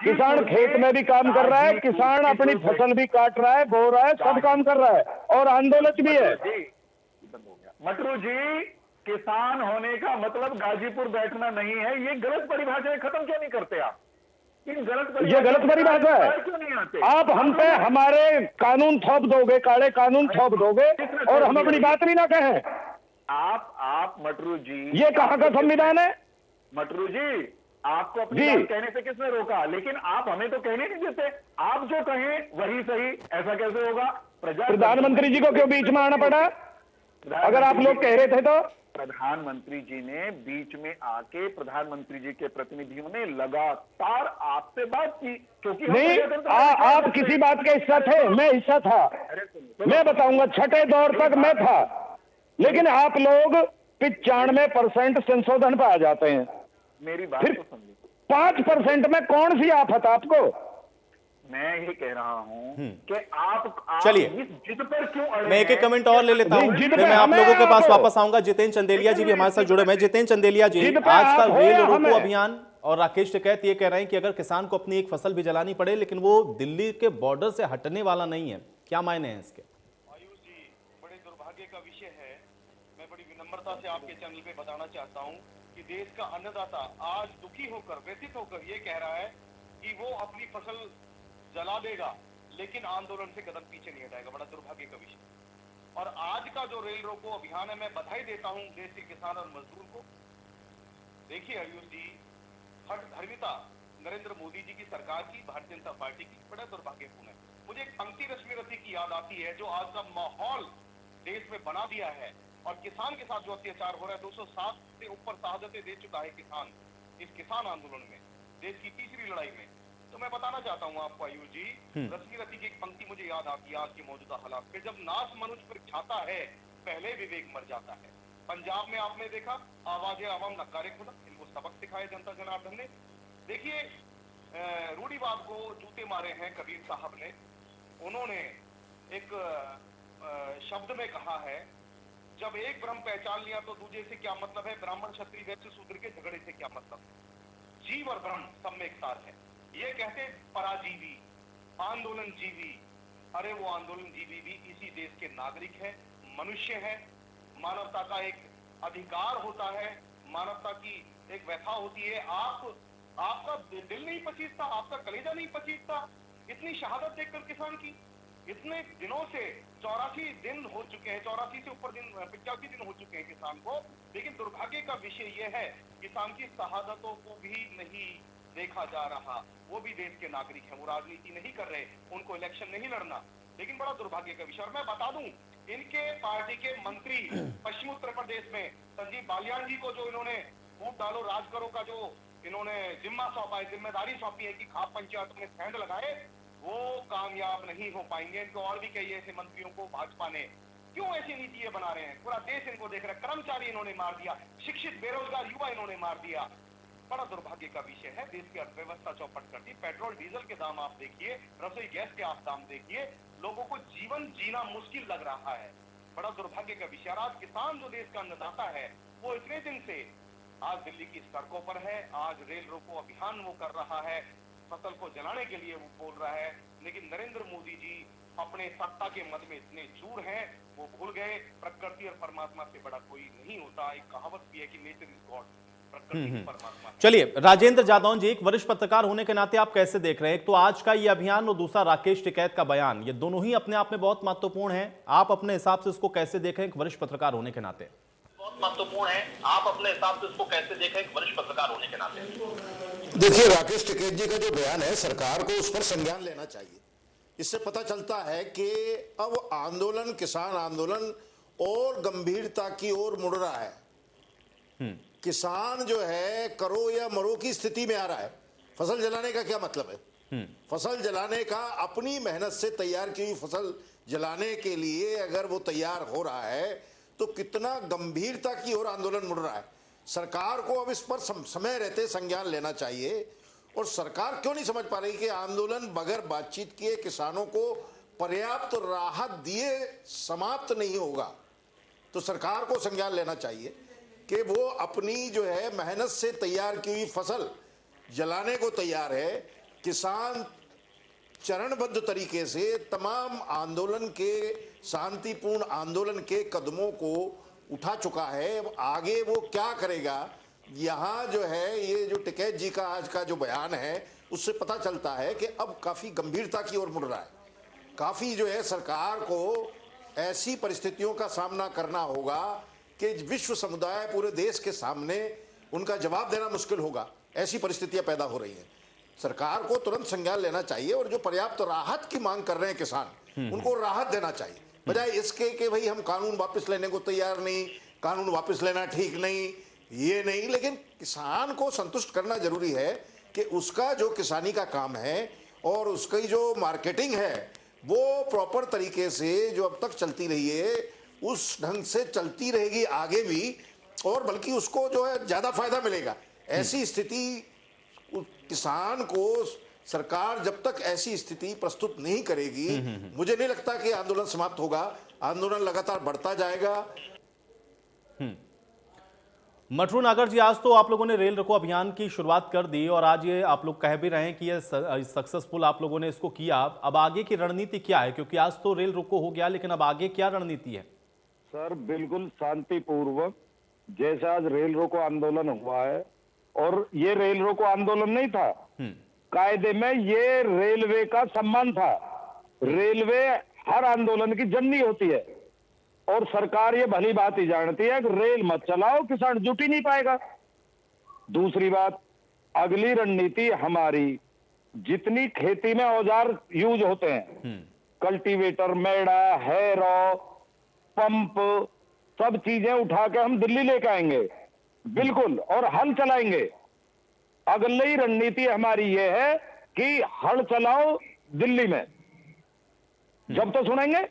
S8: किसान खेत में भी काम कर रहा है, किसान अपनी फसल भी काट रहा है, बो रहा है, सब काम कर रहा है और आंदोलन भी है।
S9: मटरू जी, किसान होने का मतलब गाजीपुर बैठना नहीं है। ये गलत परिभाषाएं खत्म क्यों नहीं करते आप?
S8: ये गलत परिभाषा है।
S9: क्यों नहीं आते
S8: आप हम पे हमारे कानून थोप दोगे, काले कानून थोप दोगे और हम अपनी बात भी ना कहें।
S9: आप मटरू जी,
S8: ये कहाँ का संविधान है?
S9: मटरू जी, आपको अपनी बात कहने से किसने रोका? लेकिन आप हमें तो कहने नहीं देते। आप जो कहें वही सही। ऐसा कैसे होगा?
S8: प्रधानमंत्री जी को क्यों बीच में आना पड़ा अगर आप लोग कह रहे थे तो?
S9: प्रधानमंत्री जी ने बीच में आके प्रधानमंत्री जी के प्रतिनिधियों ने लगातार आपसे बात की, क्योंकि
S8: नहीं आप किसी बात का हिस्सा थे, मैं हिस्सा था। मैं बताऊंगा, छठे दौर तक मैं था, लेकिन आप लोग 95% संशोधन पे आ जाते हैं।
S9: मेरी बात तो समझिए,
S8: 5% में कौन सी आफत आपको?
S9: मैं ये कह रहा हूं कि आप
S1: चलिए
S9: जिद पर क्यों
S1: मैं एक कमेंट और ले लेता हूं, फिर मैं आप लोगों के पास वापस आऊंगा। जितेंद्र चंदेलिया जी भी हमारे साथ जुड़े हुए हैं। जितेंद्र चंदेलिया जी, आज का रेल रोको अभियान और राकेश टिकैत ये कह रहे हैं कि अगर किसान को अपनी एक फसल भी जलानी पड़े लेकिन वो दिल्ली के बॉर्डर से हटने वाला नहीं है, क्या मायने हैं इसके?
S10: आयुष जी, बड़े दुर्भाग्य का विषय है। मैं बड़ी विनम्रता से आपके चैनल पे बताना चाहता हूं कि देश का अन्नदाता आज दुखी होकर, व्यथित होकर ये कह रहा है कि वो अपनी फसल जला देगा लेकिन आंदोलन से कदम पीछे नहीं हटाएगा। बड़ा दुर्भाग्य का विषय। और आज का जो रेल रोको अभियान है, मैं बधाई देता हूं देश के किसान और मजदूर को। देखिए आयुष जी, हठधर्मिता नरेंद्र मोदी जी की सरकार की, भारतीय जनता पार्टी की बड़ा दुर्भाग्यपूर्ण है। मुझे एक पंक्ति रश्मि रथी की याद आती है, जो आज का माहौल देश में बना दिया है और किसान के साथ जो अत्याचार हो रहा है। 207 से ऊपर शहादतें दे चुका है किसान इस किसान आंदोलन में, देश की तीसरी लड़ाई में। तो मैं बताना चाहता हूं आपको आयुष जी, रश्मि रथी की एक पंक्ति मुझे याद आती है आज के मौजूदा हालात पे। जब नाश मनुष्य पर छाता है, पहले विवेक मर जाता है। पंजाब में आपने देखा, आवाज़े आवाम नकारे खुदा, इनको सबक सिखाया जनता जनार्दन ने। देखिए, रूढ़िवाद को जूते मारे हैं कबीर साहब ने। उन्होंने एक शब्द में कहा है, जब एक ब्रह्म पहचान लिया तो दूसरे से क्या मतलब है, ब्राह्मण क्षत्रिय वैश्य शूद्र के झगड़े से क्या मतलब। जीव और ब्रह्म सब में एक सार है। ये कहते पराजीवी, आंदोलन जीवी। अरे वो आंदोलन जीवी भी इसी देश के नागरिक है, मनुष्य है। मानवता का एक अधिकार होता है, मानवता की एक व्यथा होती है। आपका दिल नहीं पसीजता, आपका कलेजा नहीं पसीजता इतनी शहादत देखकर किसान की? इतने दिनों से 84 दिन हो चुके हैं, 84 से ऊपर दिन, 85 दिन हो चुके हैं किसान को। लेकिन दुर्भाग्य का विषय यह है, किसान की शहादतों को भी नहीं देखा जा रहा। वो भी देश के नागरिक हैं, वो राजनीति नहीं कर रहे, उनको इलेक्शन नहीं लड़ना। लेकिन बड़ा दुर्भाग्य का विषय। और मैं बता दूं, इनके पार्टी के मंत्री पश्चिमी उत्तर प्रदेश में संजीव बालियान जी को जो इन्होंने वोट डालो राज करो का जो इन्होंने जिम्मा सौंपा है, जिम्मेदारी सौंपी है कि खाप पंचायतों में स्टैंड लगाए, वो कामयाब नहीं हो पाएंगे। इनको और भी कई ऐसे मंत्रियों को भाजपा ने क्यों ऐसी नीति ये बना रहे हैं? पूरा देश इनको देख रहा है। कर्मचारी इन्होंने मार दिया, शिक्षित बेरोजगार युवा इन्होंने मार दिया। बड़ा दुर्भाग्य का विषय है। देश की अर्थव्यवस्था चौपट कर दी। पेट्रोल डीजल के दाम आप देखिए, रसोई गैस के आप दाम देखिए, लोगों को जीवन जीना मुश्किल लग रहा है। बड़ा दुर्भाग्य का विषय। आज किसान जो देश का अन्नदाता है, वो इतने दिन से आज दिल्ली की सड़कों पर है, आज रेल रोको अभियान वो कर रहा है। फसल को जलाने के लिए वो बोल रहा है, लेकिन नरेंद्र मोदी जी अपने सत्ता के मद में इतने चूर हैं, वो भूल गए प्रकृति और परमात्मा से बड़ा कोई नहीं होता। एक कहावत भी है कि नेचर इज गॉड, प्रकृति परमात्मा।
S1: चलिए, राजेंद्र जादौन जी, एक वरिष्ठ पत्रकार होने के नाते आप कैसे देख रहे हैं? एक तो आज का ये अभियान और दूसरा राकेश टिकैत का बयान, ये दोनों ही अपने आप में बहुत महत्वपूर्ण है। आप अपने हिसाब से इसको कैसे देख रहे हैं एक वरिष्ठ पत्रकार होने के नाते?
S11: बहुत महत्वपूर्ण है, आप अपने हिसाब से इसको कैसे देखें एक वरिष्ठ पत्रकार होने के नाते?
S12: देखिए, राकेश टिकैत जी का जो बयान है, सरकार को उस पर संज्ञान लेना चाहिए। इससे पता चलता है कि अब आंदोलन, किसान आंदोलन और गंभीरता की ओर मुड़ रहा है। किसान जो है करो या मरो की स्थिति में आ रहा है। फसल जलाने का क्या मतलब है? फसल जलाने का, अपनी मेहनत से तैयार की हुई फसल जलाने के लिए अगर वो तैयार हो रहा है तो कितना गंभीरता की ओर आंदोलन मुड़ रहा है। सरकार को अब इस पर समय रहते संज्ञान लेना चाहिए। और सरकार क्यों नहीं समझ पा रही कि आंदोलन बगैर बातचीत किए, किसानों को पर्याप्त राहत दिए समाप्त नहीं होगा। तो सरकार को संज्ञान लेना चाहिए कि वो अपनी जो है मेहनत से तैयार की हुई फसल जलाने को तैयार है। किसान चरणबद्ध तरीके से तमाम आंदोलन के, शांतिपूर्ण आंदोलन के कदमों को उठा चुका है। अब आगे वो क्या करेगा, यहाँ जो है ये जो टिकैत जी का आज का जो बयान है उससे पता चलता है कि अब काफ़ी गंभीरता की ओर मुड़ रहा है। काफ़ी जो है सरकार को ऐसी परिस्थितियों का सामना करना होगा कि विश्व समुदाय, पूरे देश के सामने उनका जवाब देना मुश्किल होगा। ऐसी परिस्थितियां पैदा हो रही हैं। सरकार को तुरंत संज्ञान लेना चाहिए और जो पर्याप्त राहत की मांग कर रहे हैं किसान, उनको राहत देना चाहिए, बजाय इसके कि भाई हम कानून वापस लेने को तैयार नहीं, कानून वापस लेना ठीक नहीं, ये नहीं। लेकिन किसान को संतुष्ट करना जरूरी है कि उसका जो किसानी का काम है और उसकी जो मार्केटिंग है वो प्रॉपर तरीके से जो अब तक चलती रही है उस ढंग से चलती रहेगी आगे भी, और बल्कि उसको जो है ज्यादा फायदा मिलेगा। ऐसी स्थिति किसान को सरकार जब तक ऐसी स्थिति प्रस्तुत नहीं करेगी, मुझे नहीं लगता कि आंदोलन समाप्त होगा। आंदोलन लगातार बढ़ता जाएगा।
S1: मठरू नागर जी, आज तो आप लोगों ने रेल रोको अभियान की शुरुआत कर दी और आज ये आप लोग कह भी रहे हैं कि ये सक्सेसफुल आप लोगों ने इसको किया। अब आगे की रणनीति क्या है? क्योंकि आज तो रेल रोको हो गया, लेकिन अब आगे क्या रणनीति है?
S8: सर, बिल्कुल शांतिपूर्वक जैसे आज रेल रोको आंदोलन हुआ है, और ये रेल रोको आंदोलन नहीं था, कायदे में ये रेलवे का सम्मान था। रेलवे हर आंदोलन की जननी होती है और सरकार ये भली बात ही जानती है कि रेल मत चलाओ, किसान जुट ही नहीं पाएगा। दूसरी बात, अगली रणनीति हमारी, जितनी खेती में औजार यूज होते हैं, कल्टीवेटर, मेड़ा, हैरो, पंप, सब चीजें उठा के हम दिल्ली लेके आएंगे, बिल्कुल, और हल चलाएंगे। अगली रणनीति हमारी ये है कि हल चलाओ दिल्ली में, जब तो सुनेंगे,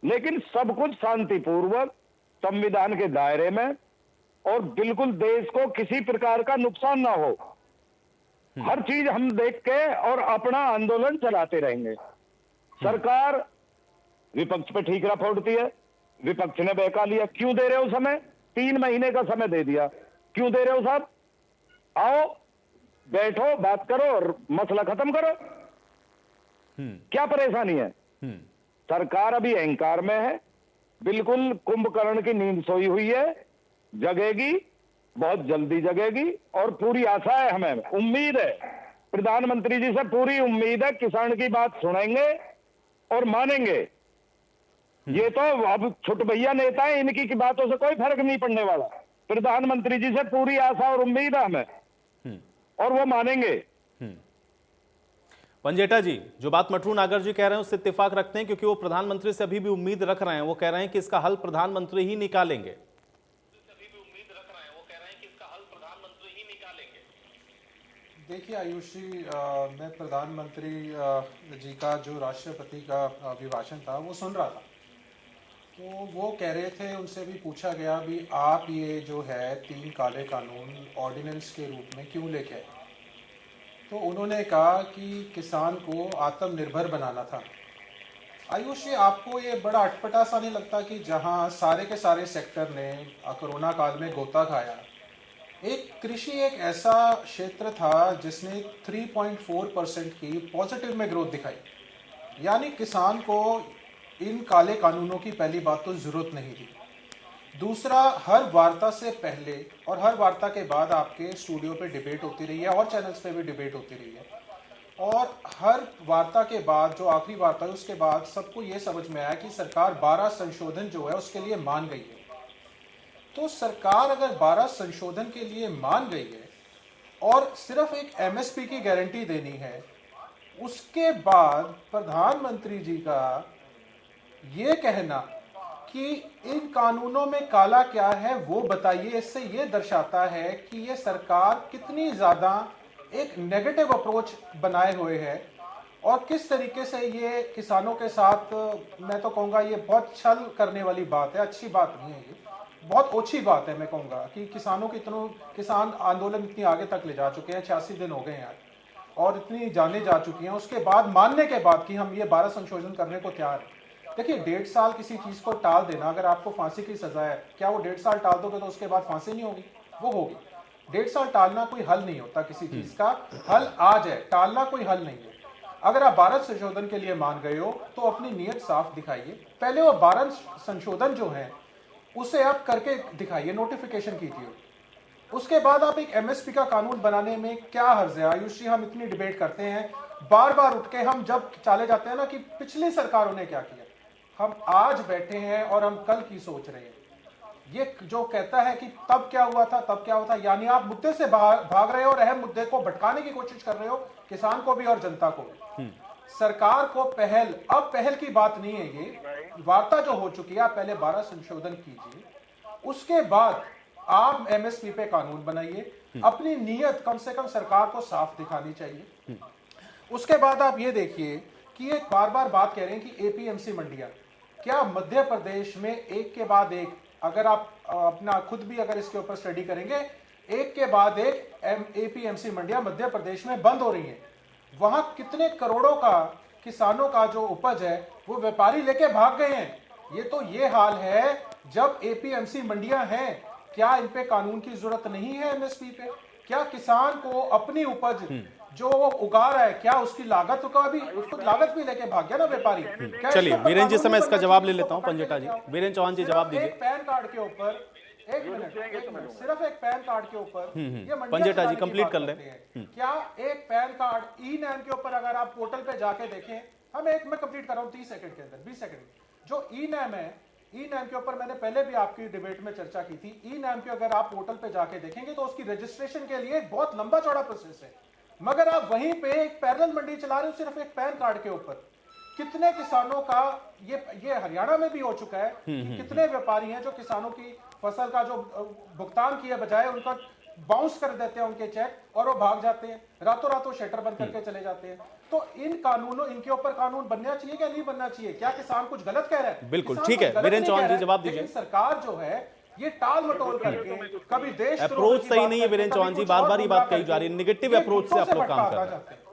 S8: लेकिन सब कुछ शांतिपूर्वक, संविधान के दायरे में, और बिल्कुल देश को किसी प्रकार का नुकसान ना हो। हर चीज हम देख के और अपना आंदोलन चलाते रहेंगे। सरकार विपक्ष पे ठीकरा फोड़ती है, विपक्ष ने बहका लिया। क्यों दे रहे हो समय? 3 महीने का समय दे दिया। क्यों दे रहे हो साहब? आओ, बैठो, बात करो और मसला खत्म करो। क्या परेशानी है? सरकार अभी अहंकार में है, बिल्कुल कुंभकर्ण की नींद सोई हुई है। जगेगी, बहुत जल्दी जगेगी, और पूरी आशा है, हमें उम्मीद है, प्रधानमंत्री जी से पूरी उम्मीद है, किसान की बात सुनेंगे और मानेंगे। ये तो अब छोटे भैया नेता है, इनकी की बातों से कोई फर्क नहीं पड़ने वाला। प्रधानमंत्री जी से पूरी आशा और उम्मीद है हमें, और वो मानेंगे।
S1: पंजेटा जी, जो बात मठरू नागर जी कह रहे हैं उससे इत्तेफाक रखते हैं, क्योंकि वो प्रधानमंत्री से अभी भी उम्मीद रख रहे हैं। वो कह रहे हैं कि इसका हल प्रधानमंत्री ही निकालेंगे।
S7: देखिए आयुष जी, मैं प्रधानमंत्री जी का जो राष्ट्रपति का अभिभाषण था वो सुन रहा था, तो वो कह रहे थे, उनसे भी पूछा गया भी आप ये जो है 3 काले कानून ऑर्डिनेंस के रूप में क्यों लेके आए? तो उन्होंने कहा कि किसान को आत्मनिर्भर बनाना था। आयुष जी, आपको ये बड़ा अटपटा सा नहीं लगता कि जहां सारे के सारे सेक्टर ने कोरोना काल में गोता खाया एक कृषि एक ऐसा क्षेत्र था जिसने 3.4% की पॉजिटिव में ग्रोथ दिखाई, यानी किसान को इन काले कानूनों की पहली बात तो ज़रूरत नहीं थी। दूसरा, हर वार्ता से पहले और हर वार्ता के बाद आपके स्टूडियो पे डिबेट होती रही है और चैनल्स पे भी डिबेट होती रही है, और हर वार्ता के बाद जो आखिरी वार्ता है उसके बाद सबको ये समझ में आया कि सरकार 12 संशोधन जो है उसके लिए मान गई है। तो सरकार अगर 12 संशोधन के लिए मान गई है और सिर्फ एक एमएसपी की गारंटी देनी है, उसके बाद प्रधानमंत्री जी का ये कहना कि इन कानूनों में काला क्या है वो बताइए, इससे ये दर्शाता है कि ये सरकार कितनी ज़्यादा एक नेगेटिव अप्रोच बनाए हुए है और किस तरीके से ये किसानों के साथ, मैं तो कहूँगा ये बहुत छल करने वाली बात है, अच्छी बात नहीं है, ये बहुत ओछी बात है। मैं कहूँगा कि किसानों की किसान आंदोलन इतनी आगे तक ले जा चुके हैं, 86 दिन हो गए हैं और इतनी जाने जा चुकी हैं, उसके बाद मानने के बाद कि हम ये 12 संशोधन करने को तैयार हैं। देखिए, 1.5 साल किसी चीज़ को टाल देना, अगर आपको फांसी की सज़ा है, क्या वो 1.5 साल टाल दोगे तो उसके बाद फांसी नहीं होगी? वो होगी। 1.5 साल टालना कोई हल नहीं होता, किसी चीज़ का हल आज है, टालना कोई हल नहीं है। अगर आप 12 संशोधन के लिए मान गए हो तो अपनी नीयत साफ दिखाइए। पहले वो 12 संशोधन जो हैं उसे आप करके दिखाइए, नोटिफिकेशन कीजिए। उसके बाद आप एक एमएसपी का कानून बनाने में क्या हर्ज है? आयुष जी, हम इतनी डिबेट करते हैं, बार बार उठ के हम जब चले जाते हैं ना कि पिछली सरकारों ने क्या किया, हम आज बैठे हैं और हम कल की सोच रहे हैं। ये जो कहता है कि तब क्या हुआ था, तब क्या हुआ था, यानी आप मुद्दे से भाग रहे हो और अहम मुद्दे को भटकाने की कोशिश कर रहे हो, किसान को भी और जनता को भी। सरकार को अब पहल की बात नहीं है, ये वार्ता जो हो चुकी है, आप पहले 12 संशोधन कीजिए, उसके बाद आप एमएसपी पे कानून बनाइए। अपनी नीयत कम से कम सरकार को साफ दिखानी चाहिए। उसके बाद आप ये देखिए कि ये बार बार बात कह रहे हैं कि एपीएमसी मंडियां, क्या मध्य प्रदेश में एक के बाद एक, अगर आप अपना खुद भी अगर इसके ऊपर स्टडी करेंगे, एक के बाद एक एपीएमसी मंडियां मध्य प्रदेश में बंद हो रही हैं। वहां कितने करोड़ों का किसानों का जो उपज है वो व्यापारी लेके भाग गए हैं। ये तो ये हाल है जब एपीएमसी मंडियां हैं, क्या इन पे कानून की जरूरत नहीं है? एमएसपी पे क्या किसान को अपनी उपज जो वो उगा रहा है, क्या उसकी लागत का भी, उसको लागत भी लेके भाग गया ना व्यापारी?
S1: चलिए वीरेंद्र जी से मैं इसका जवाब ले लेता हूं। पंजेटा जी, वीरेंद्र चौहान जी जवाब दीजिए।
S7: पैन कार्ड के ऊपर एक मिनट, सिर्फ एक पैन कार्ड के ऊपर ये
S1: पंजेटा जी कंप्लीट कर लें।
S7: क्या एक पैन कार्ड ई नैम के ऊपर अगर आप पोर्टल पे जाके देखें, मैं कंप्लीट कर रहा हूँ 30 सेकंड के अंदर, 20 सेकंड। जो ई नैम है, ई नैम के ऊपर मैंने पहले भी आपकी डिबेट में चर्चा की थी। ई नैम के अगर आप पोर्टल पे जाके देखेंगे तो उसकी रजिस्ट्रेशन के लिए एक बहुत लंबा चौड़ा प्रोसेस है, मगर आप वहीं पे एक पैरेलल मंडी चला रहे हो सिर्फ एक पैन कार्ड के ऊपर। कितने किसानों का ये हरियाणा में भी हो चुका है कि कितने व्यापारी हैं जो किसानों की फसल का जो भुगतान किए बजाय उनका बाउंस कर देते हैं उनके चेक और वो भाग जाते हैं, रातों रात वो शटर बंद करके चले जाते हैं। तो इनके ऊपर कानून बनना चाहिए क्या नहीं बनना चाहिए? क्या किसान कुछ गलत कह रहा है?
S1: बिल्कुल ठीक है, वीरेंद्र चौहान जी जवाब दीजिए।
S7: सरकार जो है ये टाल मटोल करके कभी देश
S1: अप्रोच सही नहीं है। वीरेंद्र चौहान जी बार बार ये बात कही जा रही है, निगेटिव अप्रोच से आप लोग काम कर रहे हैं।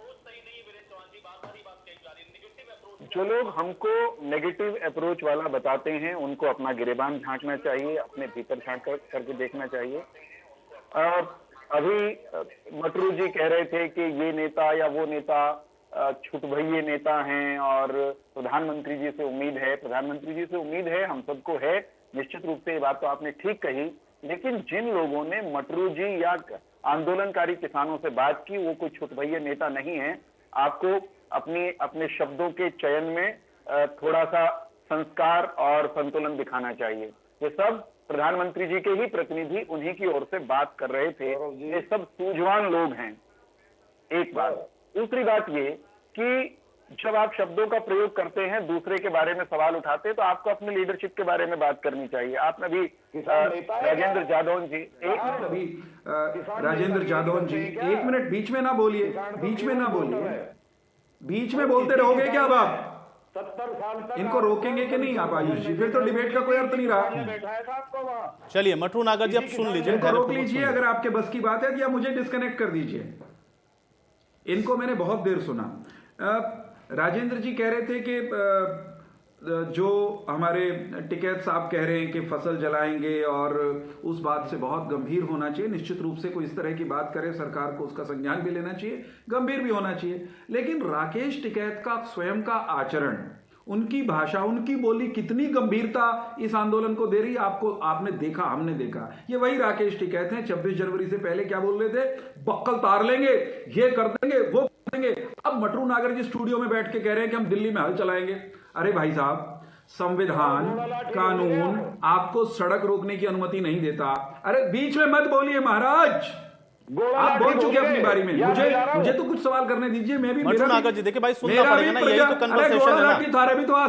S9: जो लोग हमको नेगेटिव अप्रोच वाला बताते हैं उनको अपना गिरेबान झांकना चाहिए, अपने भीतर झांक करके देखना चाहिए। अभी मटरू जी कह रहे थे कि ये नेता या वो नेता छुटभइये नेता हैं और प्रधानमंत्री जी से उम्मीद है, प्रधानमंत्री जी से उम्मीद है, हम सबको है, निश्चित रूप से ये बात तो आपने ठीक कही। लेकिन जिन लोगों ने मटरू जी या आंदोलनकारी किसानों से बात की वो कोई छुटभइये नेता नहीं है। आपको अपने शब्दों के चयन में थोड़ा सा संस्कार और संतुलन दिखाना चाहिए। ये सब प्रधानमंत्री जी के ही प्रतिनिधि उन्हीं की ओर से बात कर रहे थे। ये सब सूझवान लोग हैं, एक बात। दूसरी बात ये कि जब आप शब्दों का प्रयोग करते हैं, दूसरे के बारे में सवाल उठाते हैं, तो आपको अपने लीडरशिप के बारे में बात करनी चाहिए। आपने अभी राजेंद्र जादौन जी,
S6: राजेंद्र जादौन जी, एक मिनट बीच में ना बोलिए, बीच में ना बोलिए, बीच में बोलते रहोगे क्या अब आप?
S9: 70 साल तक
S6: इनको रोकेंगे कि नहीं आप आयुष जी? फिर तो डिबेट का कोई अर्थ नहीं रहा।
S1: चलिए मटरू नागर जी अब सुन लीजिए,
S6: इनको रोक लीजिए अगर आपके बस की बात है, या मुझे डिस्कनेक्ट कर दीजिए। इनको मैंने बहुत देर सुना। राजेंद्र जी कह रहे थे कि जो हमारे टिकैत साहब कह रहे हैं कि फसल जलाएंगे और उस बात से बहुत गंभीर होना चाहिए। निश्चित रूप से कोई इस तरह की बात करे सरकार को उसका संज्ञान भी लेना चाहिए, गंभीर भी होना चाहिए। लेकिन राकेश टिकैत का स्वयं का आचरण, उनकी भाषा, उनकी बोली कितनी गंभीरता इस आंदोलन को दे रही है आपने देखा, हमने देखा। ये वही राकेश टिकैत हैं 26 जनवरी से पहले क्या बोल रहे थे, बक्कल तार लेंगे, ये कर देंगे, वो कर देंगे। अब मटरू नागर जी स्टूडियो में बैठ के कह रहे हैं कि हम दिल्ली में हल चलाएंगे। अरे भाई साहब, संविधान कानून आपको सड़क रोकने की अनुमति नहीं देता। अरे बीच में मत बोलिए महाराज, आप बोल चुके अपनी बारी में। मुझे तो कुछ सवाल करने दीजिए। मैं भी
S1: मटरू नागर जी, देखिए भाई सुनना पड़ेगा ना, यही तो कन्वर्सेशन है ना।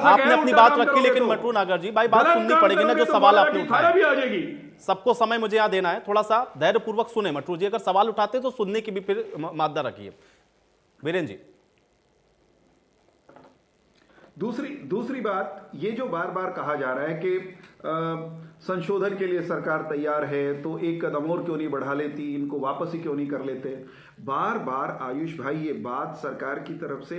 S1: आपने अपनी बात रखी, लेकिन मटरू नागर जी भाई बात सुननी पड़ेगी ना, जो सवाल आपने उठाया। सबको समय मुझे यहाँ देना है, थोड़ा सा धैर्यपूर्वक सुने मटरू जी। अगर सवाल उठाते तो सुनने की भी फिर मादा रखिए। वीरेंद्र जी,
S6: दूसरी बात, ये जो बार बार कहा जा रहा है कि संशोधन के लिए सरकार तैयार है, तो एक कदम और क्यों नहीं बढ़ा लेती, इनको वापस ही क्यों नहीं कर लेते। बार बार आयुष भाई ये बात सरकार की तरफ से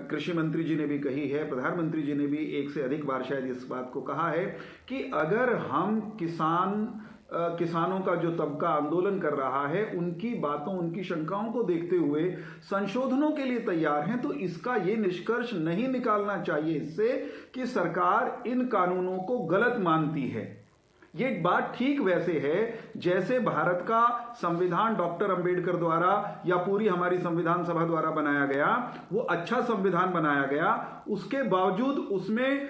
S6: कृषि मंत्री जी ने भी कही है, प्रधानमंत्री जी ने भी एक से अधिक बार शायद इस बात को कहा है कि अगर हम किसानों का जो तबका आंदोलन कर रहा है, उनकी बातों, उनकी शंकाओं को देखते हुए संशोधनों के लिए तैयार हैं, तो इसका ये निष्कर्ष नहीं निकालना चाहिए इससे कि सरकार इन कानूनों को गलत मानती है। ये बात ठीक वैसे है जैसे भारत का संविधान डॉक्टर अंबेडकर द्वारा या पूरी हमारी संविधान सभा द्वारा बनाया गया, वो अच्छा संविधान बनाया गया, उसके बावजूद उसमें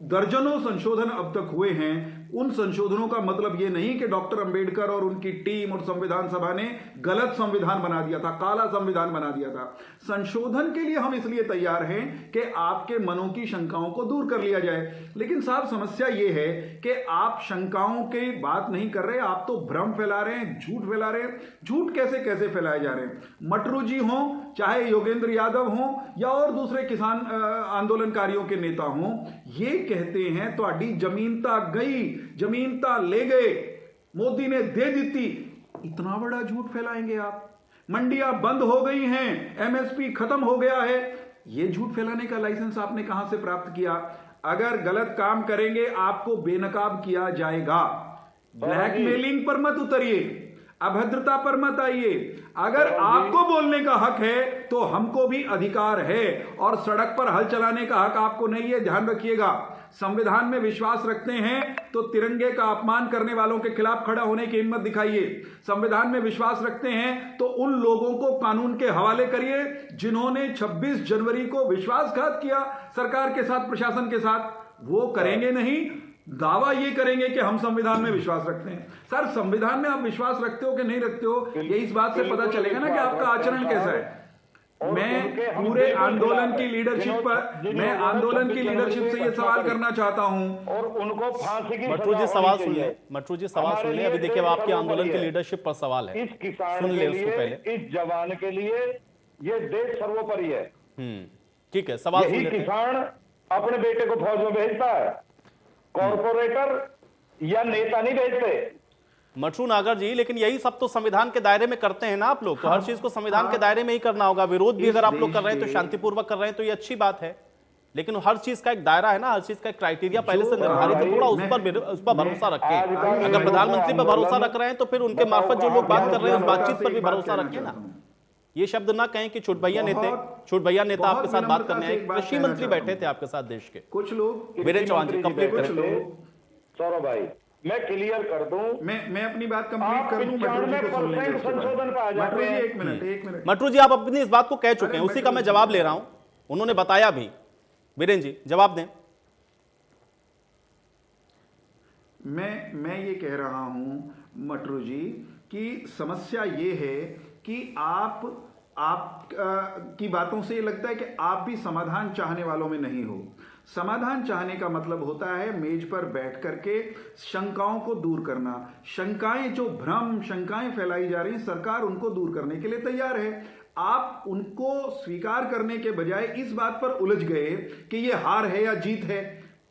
S6: दर्जनों संशोधन अब तक हुए हैं। उन संशोधनों का मतलब यह नहीं कि डॉक्टर अंबेडकर और उनकी टीम और संविधान सभा ने गलत संविधान बना दिया था, काला संविधान बना दिया था। संशोधन के लिए हम इसलिए तैयार हैं कि आपके मनों की शंकाओं को दूर कर लिया जाए। लेकिन साहब समस्या यह है कि आप शंकाओं की बात नहीं कर रहे, आप तो भ्रम फैला रहे हैं, झूठ फैला रहे हैं। झूठ कैसे कैसे फैलाए जा रहे हैं। मटरू जी हों, चाहे योगेंद्र यादव हों या और दूसरे किसान आंदोलनकारियों के नेता हों, ये कहते हैं ਤੁਹਾਡੀ जमीनता गई, जमीनता ले गए, मोदी ने दे दी थी। इतना बड़ा झूठ फैलाएंगे आप। मंडियां बंद हो गई हैं, एमएसपी खत्म हो गया है। ये झूठ फैलाने का लाइसेंस आपने कहां से प्राप्त किया। अगर गलत काम करेंगे आपको बेनकाब किया जाएगा। ब्लैकमेलिंग पर मत उतरिए, अभद्रता पर मत आइए। अगर आपको बोलने का हक है तो हमको भी अधिकार है, और सड़क पर हल चलाने का हक आपको नहीं है, ध्यान रखिएगा। संविधान में विश्वास रखते हैं तो तिरंगे का अपमान करने वालों के खिलाफ खड़ा होने की हिम्मत दिखाइए। संविधान में विश्वास रखते हैं तो उन लोगों को कानून के हवाले करिए जिन्होंने 26 जनवरी को विश्वासघात किया सरकार के साथ, प्रशासन के साथ। वो करेंगे नहीं, दावा ये करेंगे कि हम संविधान में विश्वास रखते हैं। सर, संविधान में आप विश्वास रखते हो कि नहीं रखते हो, ये इस बात से पता चलेगा ना कि आपका आचरण कैसा है। मैं पूरे आंदोलन की लीडरशिप पर, मैं आंदोलन की लीडरशिप से ये सवाल करना चाहता हूं
S8: और उनको फांसी की
S1: मटरू जी सवाल सुन ले, मटरू जी सवाल सुन ले। अभी देखिए आपके आंदोलन की लीडरशिप पर सवाल है,
S8: इस किसान
S1: सुन
S8: के
S1: ले उसको पहले।
S8: लिए, इस जवान के लिए ये देश सर्वोपरि है।
S1: ठीक है, सवाल सुन
S8: यही
S1: लेते हैं।
S8: किसान अपने बेटे को फौज में भेजता है, कॉर्पोरेटर या नेता नहीं भेजते।
S1: मटरू नागर जी, लेकिन यही सब तो संविधान के दायरे में करते हैं ना आप लोग, तो हर चीज को संविधान के दायरे में ही करना होगा। विरोध भी अगर आप लोग कर रहे हैं तो शांतिपूर्वक कर रहे हैं तो ये अच्छी बात है, लेकिन हर चीज का एक दायरा है ना, हर चीज का एक क्राइटेरिया पहले से निर्धारित है। थोड़ा उस पर भरोसा रखें। अगर प्रधानमंत्री पर भरोसा रख रहे हैं तो फिर उनके मार्फत जो लोग बात कर रहे हैं उस बातचीत पर भी भरोसा रखें ना। ये शब्द ना कहें कि छुट भैया नेता आपके साथ बात करने आए। कृषि मंत्री बैठे थे आपके साथ देश के।
S6: कुछ लोग,
S1: वीरेंद्र चौहान जी कंप्लीट करें।
S8: सौरभ भाई, मैं क्लियर कर दूं,
S6: मैं अपनी बात कंप्लीट कर दूं।
S8: संशोधन पर आ जाते हैं।
S6: एक मिनट
S1: मटरू जी, आप अपनी इस बात को कह चुके हैं, उसी का मैं जवाब ले रहा हूं। उन्होंने बताया भी। वीरेंद्र जी जवाब दें।
S6: मैं ये कह रहा हूं मटरू जी कि समस्या ये है कि आप की बातों से ये लगता है कि आप भी समाधान चाहने वालों में नहीं हो। समाधान चाहने का मतलब होता है मेज पर बैठ करके शंकाओं को दूर करना। शंकाएं, जो भ्रम शंकाएं फैलाई जा रही, सरकार उनको दूर करने के लिए तैयार है। आप उनको स्वीकार करने के बजाय इस बात पर उलझ गए कि ये हार है या जीत है।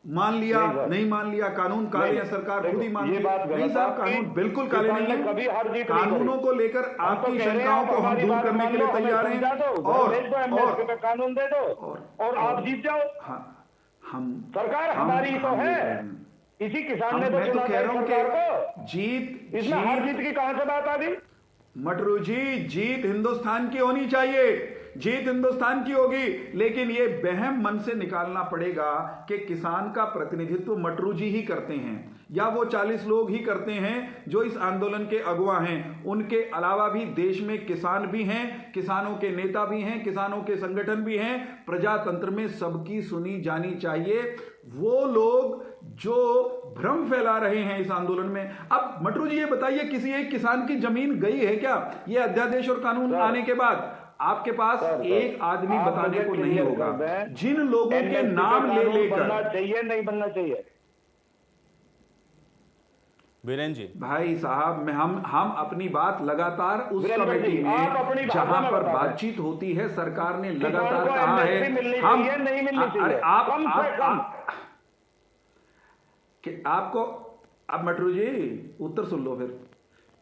S6: मान लिया, नहीं मान लिया, कानून काले हैं, सरकार खुद ही मान ली। नहीं साहब, कानून बिल्कुल काले नहीं है। कानूनों को लेकर आपकी शंकाओं को हम दूर करने के लिए तैयार हैं।
S8: कानून दे दो और आप जीत जाओ। सरकार हमारी तो है, इसी किसान ने तो
S6: मैं तो कह रहा हूं कि
S8: जीत, इसमें हार जीत की कहां से बात आ गई?
S6: मटरू जी, जीत हिंदुस्तान की होनी चाहिए, जीत हिंदुस्तान की होगी, लेकिन ये वहम मन से निकालना पड़ेगा कि किसान का प्रतिनिधित्व मटरू जी ही करते हैं या वो 40 लोग ही करते हैं जो इस आंदोलन के अगुवा हैं। उनके अलावा भी देश में किसान भी हैं, किसानों के नेता भी हैं, किसानों के संगठन भी हैं। प्रजातंत्र में सबकी सुनी जानी चाहिए। वो लोग जो भ्रम फैला रहे हैं इस आंदोलन में, अब मटरू जी ये बताइए, किसी एक किसान की जमीन गई है क्या ये अध्यादेश और कानून आने के बाद? आपके पास एक आदमी बताने को नहीं होगा। जिन लोगों के नाम ले लेकर
S8: बनना चाहिए, नहीं बनना चाहिए।
S1: वीरेन जी,
S6: भाई साहब, मैं हम अपनी बात लगातार उस कमेटी में जहां पर बातचीत होती है, सरकार ने लगातार कहा है हम, अरे आपको, अब मटरू जी उत्तर सुन लो फिर।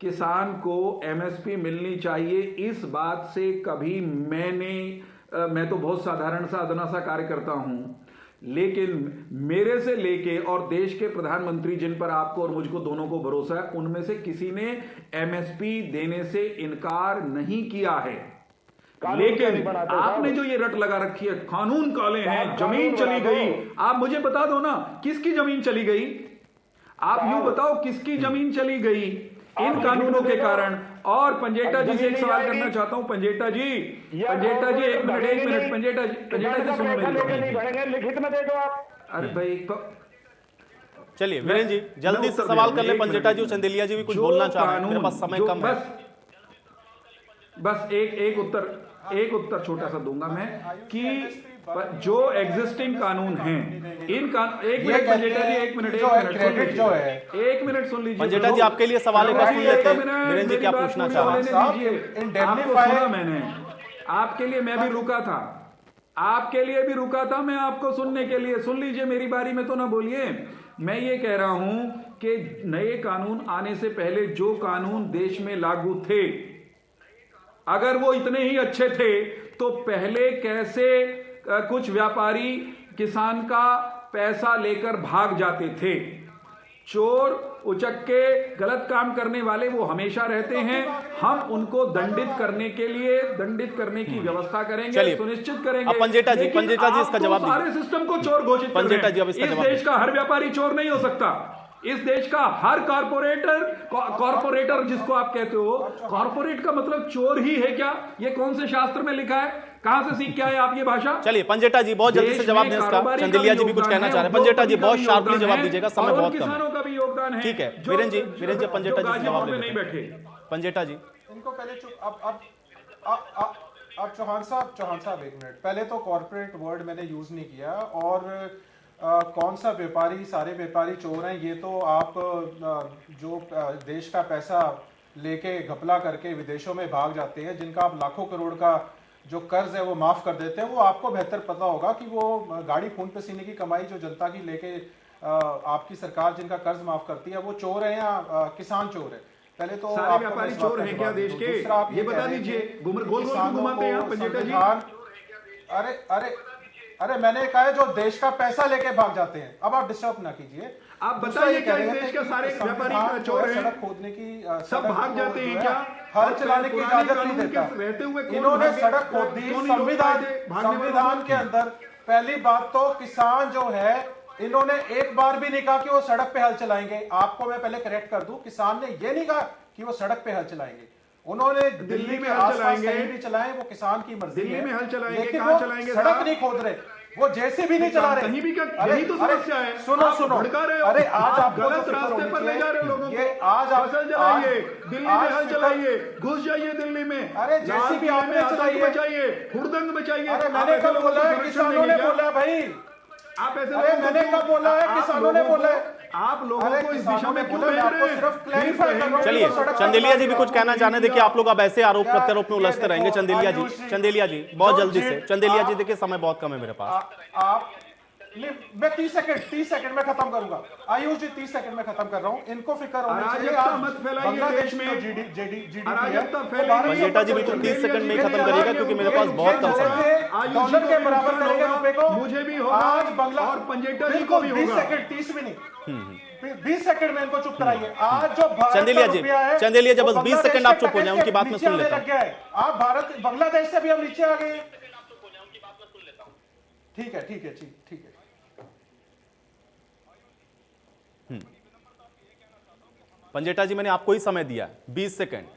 S6: किसान को एमएसपी मिलनी चाहिए, इस बात से कभी मैं तो बहुत साधारण सा अदना सा कार्य करता हूं, लेकिन मेरे से लेके और देश के प्रधानमंत्री जिन पर आपको और मुझको दोनों को भरोसा है, उनमें से किसी ने एमएसपी देने से इनकार नहीं किया है। लेकिन आपने जो ये रट लगा रखी है, कानून काले हैं, जमीन चली गई, आप मुझे बता दो ना किसकी जमीन चली गई? आप यूं बताओ किसकी जमीन चली गई इन कानूनों के कारण? और पंजेटा जी से एक सवाल करना चाहता हूं। पंजेटा जी एक मिनट पंजेटा जी सुनो मेरी,
S8: लिखित में दे दो आप।
S6: अरे भाई
S1: चलिए वीरेन जी जल्दी से सवाल कर ले। पंजेटा जी, चंदेलिया जी भी कुछ बोलना चाह रहे हैं, मेरे पास समय कम है।
S6: बस एक उत्तर छोटा सा दूंगा मैं कि जो एग्जिस्टिंग कानून हैं, इन एक मिनट पंजेटा जी, एक मिनट सुन लीजिए।
S1: पंजेटा जी आपके लिए सवाल एक सुन लेते हैं। वीरेन जी क्या पूछना चाह रहे हैं?
S6: आपको सुना मैंने, आपके लिए मैं भी रुका था, मैं आपको सुनने के लिए। सुन लीजिए, मेरी बारी में तो ना बोलिए। मैं ये कह रहा हूं कि नए कानून आने से पहले जो कानून देश में लागू थे, अगर वो इतने ही अच्छे थे तो पहले कैसे कुछ व्यापारी किसान का पैसा लेकर भाग जाते थे? चोर उचक्के गलत काम करने वाले वो हमेशा रहते हैं। हम उनको दंडित करने की व्यवस्था करेंगे, सुनिश्चित करेंगे।
S1: अब पंजेटा जी इसका जवाब दीजिए।
S6: सारे सिस्टम को चोर घोषित कर रहे हैं। इस देश का हर व्यापारी चोर नहीं हो सकता। इस देश का हर कॉर्पोरेटर जिसको आप कहते हो, कॉर्पोरेट का मतलब चोर ही है क्या? ये कौन से शास्त्र में लिखा है? कहां से सीख के आए आप ये भाषा?
S1: चलिए पंजेटा जी बहुत जल्दी से जवाब दें इसका। चंदेलिया जी भी कुछ कहना चाह रहे हैं। पंजेटा जी बहुत शार्पली जवाब दीजिएगा, समय बहुत कम
S6: किसानों का भी योगदान है।
S1: ठीक है वीरेन जी पंजेटा जी जवाब नहीं बैठे। पंजेटा जी
S7: इनको पहले अब चौहान साहब एक मिनट। पहले तो कॉर्पोरेट वर्ड मैंने यूज नहीं किया, और कौन सा व्यापारी, सारे व्यापारी चोर हैं, ये तो आप जो देश का पैसा लेके घपला करके विदेशों में भाग जाते हैं, जिनका आप लाखों करोड़ का जो कर्ज है वो माफ कर देते हैं, वो आपको बेहतर पता होगा कि वो गाड़ी खून पसीने की कमाई जो जनता की लेके आपकी सरकार जिनका कर्ज माफ करती है, वो चोर है या किसान चोर है? पहले तो
S6: सारे व्यापारी चोर हैं क्या देश के? ये बता दीजिए। गोल घुमाते हैं पंजेटा जी।
S7: अरे मैंने कहा है जो देश का पैसा लेके भाग जाते हैं। अब आप डिस्टर्ब ना कीजिए।
S6: आप बताइए क्या इस देश के सारे व्यापारी चोर हैं?
S7: सड़क खोदने की
S6: सब भाग जाते हैं क्या?
S7: हल चलाने की इजाजत नहीं देता।
S6: रहते हुए
S7: इन्होंने सड़क खोद दी संविधान के अंदर। पहली बात तो किसान जो है, इन्होंने एक बार भी नहीं कहा कि वो सड़क पे हल चलाएंगे। आपको मैं पहले करेक्ट कर दूं, किसान ने ये नहीं कहा कि वो सड़क पे हल चलाएंगे। उन्होंने दिल्ली में हल चलाएंगे, कहीं भी चलाएं, वो किसान की मर्जी है।
S6: दिल्ली में हल चलाएंगे,
S7: लेकिन
S6: कहां
S7: वो
S6: चलाएंगे?
S7: सड़क नहीं खोद रहे, वो जैसे भी नहीं चला रहे।
S6: कहीं भी यही तो समस्या है।
S7: सुनो
S6: भड़का रहे हो।
S7: अरे आज आप
S6: गलत रास्ते पर ले जा रहे हो लोगों को।
S7: ये आज आप
S6: फसल जलाइए, दिल्ली में हल चलाइए, घुस जाइए दिल्ली में।
S7: अरे जैसी भी आपने चलाइए,
S6: बचाइए, हुड़दंग बचाइए।
S7: अरे मैंने कब बोला है? किसानों ने बोला भाई।
S6: आप ऐसे
S7: अरे मैंने कब बोला है? किसानों ने बोला है।
S6: आप लोगों को इस दिशा में क्यों भेज रहे हैं?
S7: सिर्फ क्लैरिफाई कर रहा हूं।
S1: चलिए चंदेलिया जी भी कुछ कहना चाहने। देखिए आप लोग अब ऐसे आरोप प्रत्यारोप में उलझते रहेंगे। चंदेलिया जी बहुत जल्दी से। चंदेलिया जी देखिए समय बहुत कम है मेरे पास।
S7: मैं 30 सेकंड में खत्म करूंगा। आयुष जी 30 सेकंड में खत्म कर रहा हूं। इनको फिक्र होनी चाहिए
S6: मत फैलाइए देश में
S1: पंजेटा जी बिल्कुल 30 सेकंड में खत्म करिएगा क्योंकि मेरे पास बहुत कम समय है।
S7: डॉलर के बराबर करेंगे रुपए को।
S6: मुझे भी होगा
S7: आज बंगला
S6: और पंजेटा जी को भी होगा।
S7: 20 सेकंड 30 भी नहीं, 20 सेकंड में इनको चुप कराइए। आज जो भारत
S1: चंदेलिया जी, चंदेलिया जी बस 20 सेकंड आप चुप हो जाए, उनकी बात में सुन लेता हूं।
S7: आप भारत बांग्लादेश से भी हम नीचे आ गए। ठीक है ठीक है ठीक है।
S1: पंजेटा जी मैंने आपको ही समय दिया 20 सेकंड।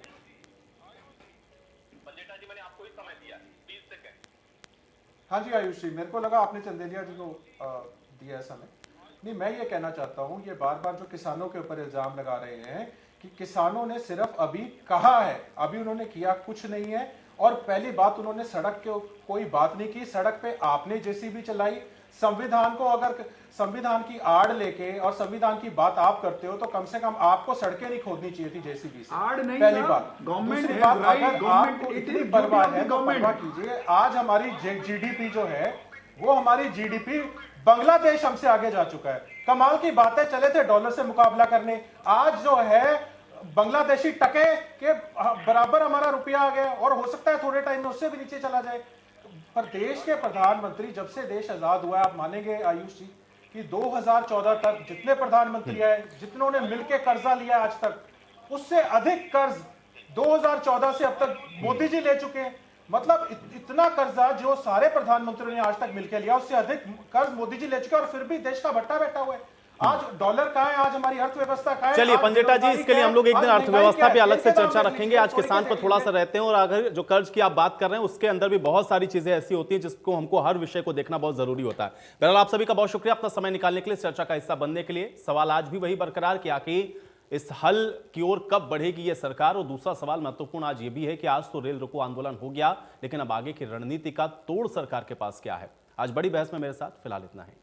S11: पंजेटा जी मैंने आपको ही समय दिया 20 सेकंड।
S7: हाँ जी आयुष जी, मेरे को लगा आपने चंदेलिया जी को दिया है समय। नहीं, मैं ये कहना चाहता हूँ, ये बार बार जो किसानों के ऊपर इल्जाम लगा रहे हैं कि किसानों ने सिर्फ अभी कहा है, अभी उन्होंने किया कुछ नहीं है। और पहली बात, उन्होंने सड़क के कोई बात नहीं की। सड़क पे आपने जेसीबी चलाई। संविधान को अगर संविधान की आड़ लेके और संविधान की बात आप करते हो तो कम से कम आपको सड़कें नहीं खोदनी चाहिए थी जेसीबी से।
S6: आड़ नहीं,
S7: पहली बात।
S6: गवर्नमेंट
S7: दूसरी बात, अगर आपको इतनी परवाह है तो परवाह कीजिए। आज हमारी जीडीपी जो है वो हमारी जीडीपी बांग्लादेश हमसे आगे जा चुका है। कमाल की बात है, चले थे डॉलर से मुकाबला करने, आज जो है बांग्लादेशी टके के बराबर हमारा रुपया आ गया और हो सकता है थोड़े टाइम में उससे भी नीचे चला जाए। पर देश के प्रधानमंत्री, जब से देश आजाद हुआ है, आप मानेंगे आयुष जी कि 2014 तक जितने प्रधानमंत्री आए, जितनों ने मिलकर कर्जा लिया आज तक, उससे अधिक कर्ज 2014 से अब तक मोदी जी ले चुके हैं। मतलब इतना कर्जा जो सारे प्रधानमंत्रियों ने आज तक मिलकर लिया, उससे अधिक कर्ज मोदी जी ले चुके हैं और फिर भी देश का भट्टा बैठा हुआ है। आज डॉलर कहां है, आज हमारी अर्थव्यवस्था कहां है।
S1: चलिए पंजेटा जी, इसके लिए हम लोग एक दिन अर्थव्यवस्था पे अलग से चर्चा रखेंगे। आज किसान पर थोड़ा सा रहते हैं, और अगर जो कर्ज की आप बात कर रहे हैं उसके अंदर भी बहुत सारी चीजें ऐसी होती हैं जिसको हमको हर विषय को देखना बहुत जरूरी होता है। बहरहाल आप सभी का बहुत शुक्रिया अपना समय निकालने के लिए, चर्चा का हिस्सा बनने के लिए। सवाल आज भी वही बरकरार कि आखिर इस हल की ओर कब बढ़ेगी ये सरकार, और दूसरा सवाल महत्वपूर्ण आज ये भी है कि आज तो रेल रोको आंदोलन हो गया, लेकिन अब आगे की रणनीति का तोड़ सरकार के पास क्या है। आज बड़ी बहस में मेरे साथ फिलहाल इतना है।